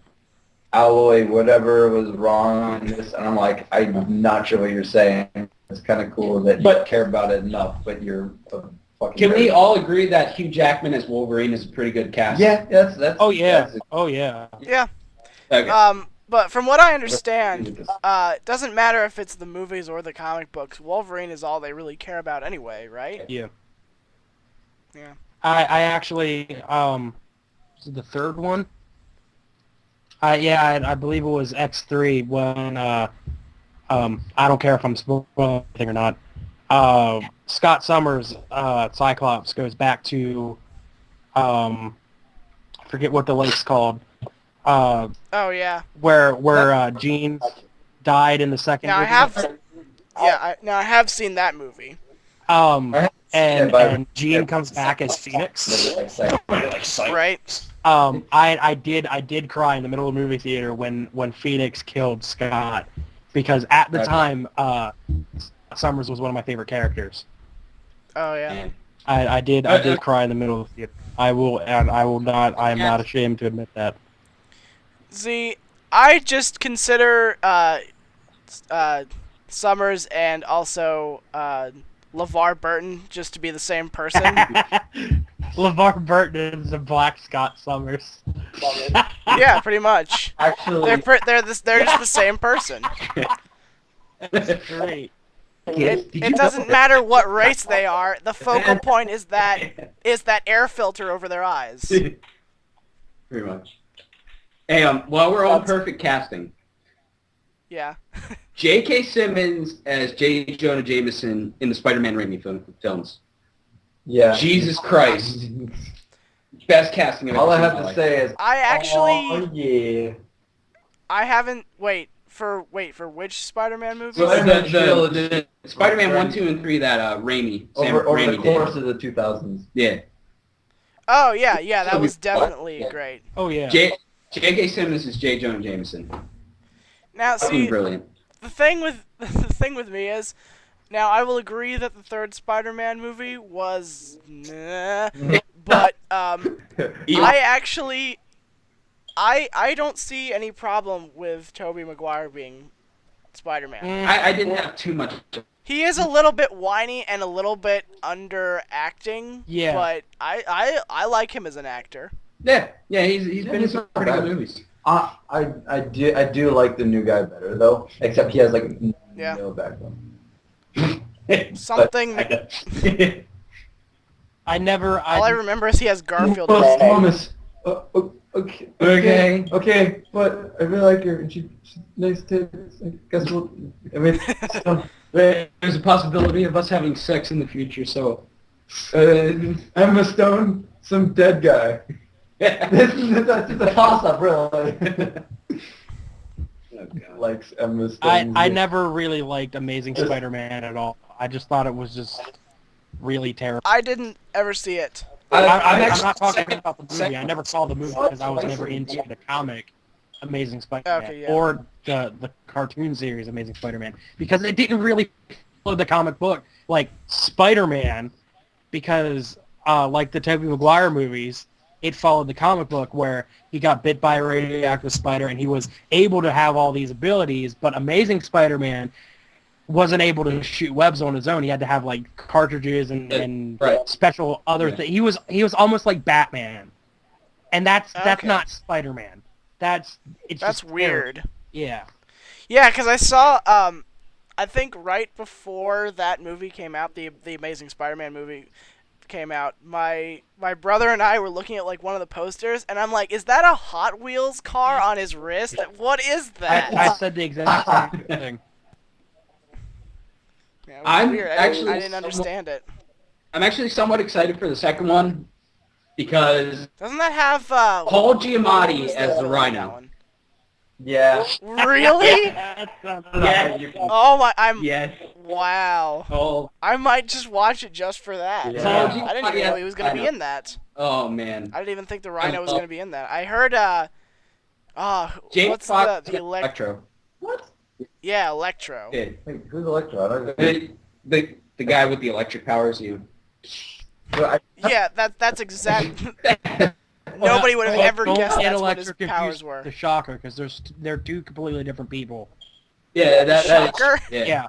Speaker 6: alloy whatever was wrong, and I'm like, I'm not sure what you're saying. It's kind of cool that you care about it enough, but you're a fucking.
Speaker 4: Can we
Speaker 6: nerd.
Speaker 4: all agree that Hugh Jackman as Wolverine is a pretty good cast?
Speaker 6: Yeah, that's.
Speaker 3: Oh yeah,
Speaker 6: that's-
Speaker 3: oh yeah.
Speaker 1: Yeah.
Speaker 4: Okay.
Speaker 1: But from what I understand, it doesn't matter if it's the movies or the comic books. Wolverine is all they really care about anyway, right?
Speaker 3: Yeah.
Speaker 1: Yeah.
Speaker 3: I actually was it the third one? I believe it was X3 when I don't care if I'm spoiling anything or not. Scott Summers, Cyclops, goes back to I forget what the lake's called.
Speaker 1: Oh yeah.
Speaker 3: Where Jean died in the second
Speaker 1: Now I
Speaker 3: movie.
Speaker 1: have. Yeah. I have seen that movie.
Speaker 3: And Jean comes back as Phoenix.
Speaker 1: Right.
Speaker 3: I did cry in the middle of the movie theater when Phoenix killed Scott, because at the time Summers was one of my favorite characters.
Speaker 1: Oh yeah.
Speaker 4: And
Speaker 3: I did cry in the middle of the theater. I will not. I am not ashamed to admit that.
Speaker 1: See, I just consider Summers and also LeVar Burton just to be the same person.
Speaker 3: LeVar Burton is a Black Scott Summers.
Speaker 1: Yeah, pretty much.
Speaker 6: Actually,
Speaker 1: They're just the same person.
Speaker 3: That's great.
Speaker 1: It doesn't matter what race they are. The focal point is that air filter over their eyes.
Speaker 4: pretty much. Hey, while we're on perfect casting,
Speaker 1: Yeah.
Speaker 4: J.K. Simmons as J. Jonah Jameson in the Spider-Man Raimi films.
Speaker 6: yeah.
Speaker 4: Jesus Christ. Best casting I've
Speaker 6: All I
Speaker 4: ever
Speaker 6: have
Speaker 4: seen in
Speaker 6: to
Speaker 4: my life.
Speaker 6: say is,
Speaker 1: I actually
Speaker 6: oh yeah.
Speaker 1: I haven't for which Spider-Man movie?
Speaker 4: Well,
Speaker 6: Spider-Man
Speaker 4: the
Speaker 6: trilogy.
Speaker 4: Spider-Man 1, 2, and 3 that Raimi, Sam
Speaker 6: Over
Speaker 4: Raimi
Speaker 6: the course
Speaker 4: did.
Speaker 6: of the 2000s.
Speaker 4: Yeah.
Speaker 1: Oh yeah, that was definitely great.
Speaker 3: Oh yeah.
Speaker 4: J.K. Simmons is J. Jonah Jameson.
Speaker 1: Now
Speaker 4: Fucking
Speaker 1: see,
Speaker 4: brilliant.
Speaker 1: the thing with me is, now I will agree that the third Spider-Man movie was nah, but I don't see any problem with Tobey Maguire being Spider-Man.
Speaker 4: I didn't have too much.
Speaker 1: He is a little bit whiny and a little bit underacting.
Speaker 3: Yeah.
Speaker 1: But I like him as an actor.
Speaker 4: Yeah, he's been in some pretty good movies.
Speaker 6: I do like the new guy better though, except he has like
Speaker 1: Yeah.
Speaker 6: no backbone.
Speaker 1: Something. All I remember is he has Garfield in his name.
Speaker 6: Thomas. Okay, but I really like her and she's nice tits. I guess we'll. I mean,
Speaker 4: There's a possibility of us having sex in the future, so...
Speaker 6: Emma Stone, some dead guy. That's just a toss-up, really. Likes Emma Stone.
Speaker 3: I never really liked Amazing Spider-Man at all. I just thought it was just really terrible.
Speaker 1: I didn't ever see it.
Speaker 3: I'm not talking about the movie. I never saw the movie because I was never into the comic Amazing Spider-Man
Speaker 1: Okay, yeah.
Speaker 3: or the cartoon series Amazing Spider-Man because it didn't really follow the comic book like Spider-Man because like the Tobey Maguire movies, it followed the comic book where he got bit by a radioactive spider and he was able to have all these abilities, but Amazing Spider-Man wasn't able to shoot webs on his own. He had to have like cartridges and
Speaker 4: Right.
Speaker 3: special other things. He was almost like Batman, and that's
Speaker 1: Okay.
Speaker 3: not Spider-Man. It's
Speaker 1: That's
Speaker 3: just
Speaker 1: weird.
Speaker 3: Yeah.
Speaker 1: Yeah, because I saw, I think right before that movie came out, the Amazing Spider-Man movie came out, my brother and I were looking at like one of the posters, and I'm like, is that a Hot Wheels car on his wrist? What is that?
Speaker 3: I said the exact same thing.
Speaker 1: Yeah, it was
Speaker 4: I'm
Speaker 1: weird.
Speaker 4: actually
Speaker 1: I didn't understand it.
Speaker 4: I'm actually somewhat excited for the second one because
Speaker 1: Doesn't that have
Speaker 4: Paul Giamatti as the Rhino.
Speaker 6: Yeah.
Speaker 1: Really?
Speaker 4: Yeah.
Speaker 1: Oh my!
Speaker 4: Yes.
Speaker 1: Wow.
Speaker 4: Oh.
Speaker 1: I might just watch it just for that.
Speaker 6: Yeah.
Speaker 1: I didn't even know he was gonna be in that.
Speaker 4: Oh man.
Speaker 1: I didn't even think the Rhino was gonna be in that. I heard
Speaker 4: James
Speaker 1: what's
Speaker 4: Fox
Speaker 1: the
Speaker 4: Electro.
Speaker 6: What?
Speaker 1: Yeah, Electro.
Speaker 4: Yeah.
Speaker 6: Wait, who's Electro? I don't
Speaker 4: The guy with the electric powers.
Speaker 1: Yeah, that's exact. Nobody would have ever
Speaker 3: Don't
Speaker 1: guessed
Speaker 3: get
Speaker 1: that's what his
Speaker 3: Electric
Speaker 1: powers
Speaker 3: confused
Speaker 1: were.
Speaker 3: with the Shocker because they're two completely different people.
Speaker 4: Yeah, that
Speaker 1: Shocker?
Speaker 4: Yeah.
Speaker 3: Yeah.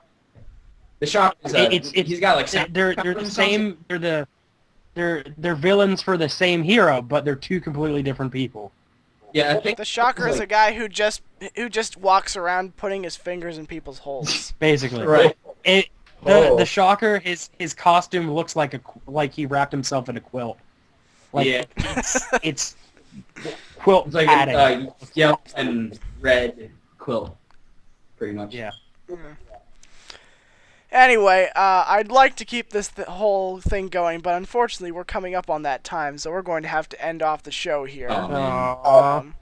Speaker 4: The Shock.
Speaker 3: It's
Speaker 4: he's got like
Speaker 3: they're the same. They're villains for the same hero, but they're two completely different people.
Speaker 4: Yeah, I think
Speaker 1: The Shocker is a guy who just walks around putting his fingers in people's holes.
Speaker 3: Basically,
Speaker 6: Right.
Speaker 3: The Shocker, his costume looks like he wrapped himself in a quilt. Like
Speaker 4: Yeah.
Speaker 3: it's quilt
Speaker 4: it's like
Speaker 3: padding.
Speaker 4: a yellow and red quilt, pretty much.
Speaker 3: Yeah.
Speaker 1: Anyway, I'd like to keep this whole thing going, but unfortunately we're coming up on that time, so we're going to have to end off the show here.
Speaker 4: Oh, man.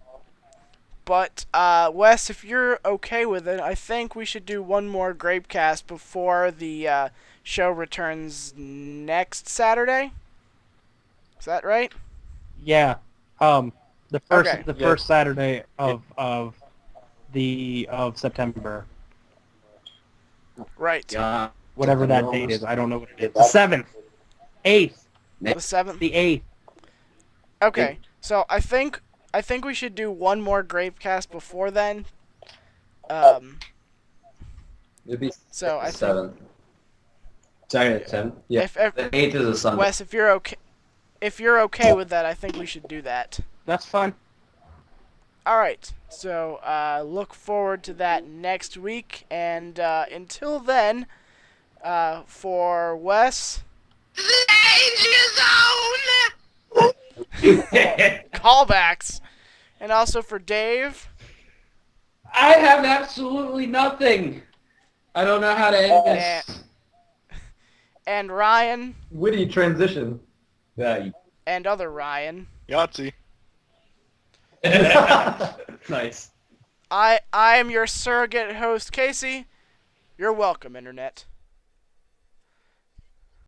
Speaker 1: But, Wes, if you're okay with it, I think we should do one more Grapecast before the show returns next Saturday. Is that right?
Speaker 3: Yeah. The
Speaker 1: Okay.
Speaker 3: first Saturday of September.
Speaker 1: Right.
Speaker 4: Yeah.
Speaker 3: Whatever that date is. I don't know what it is. The 7th. 8th.
Speaker 1: The 7th.
Speaker 3: The 8th.
Speaker 1: Okay, so I think we should do one more Grapecast before then.
Speaker 6: It'd be
Speaker 1: So I think
Speaker 6: 7th. Sorry, 7th? Yeah.
Speaker 1: if
Speaker 6: The 8th is a Sunday.
Speaker 1: Wes, if you're okay with that, I think we should do that.
Speaker 3: That's fun.
Speaker 1: All right, so look forward to that next week, and until then, for Wes,
Speaker 7: Danger zone!
Speaker 1: callbacks, and also for Dave,
Speaker 4: I have absolutely nothing. I don't know how to end this.
Speaker 1: and Ryan,
Speaker 6: Witty transition.
Speaker 1: and other Ryan.
Speaker 5: Yahtzee.
Speaker 6: Nice.
Speaker 1: I am your surrogate host, Casey. You're welcome, Internet.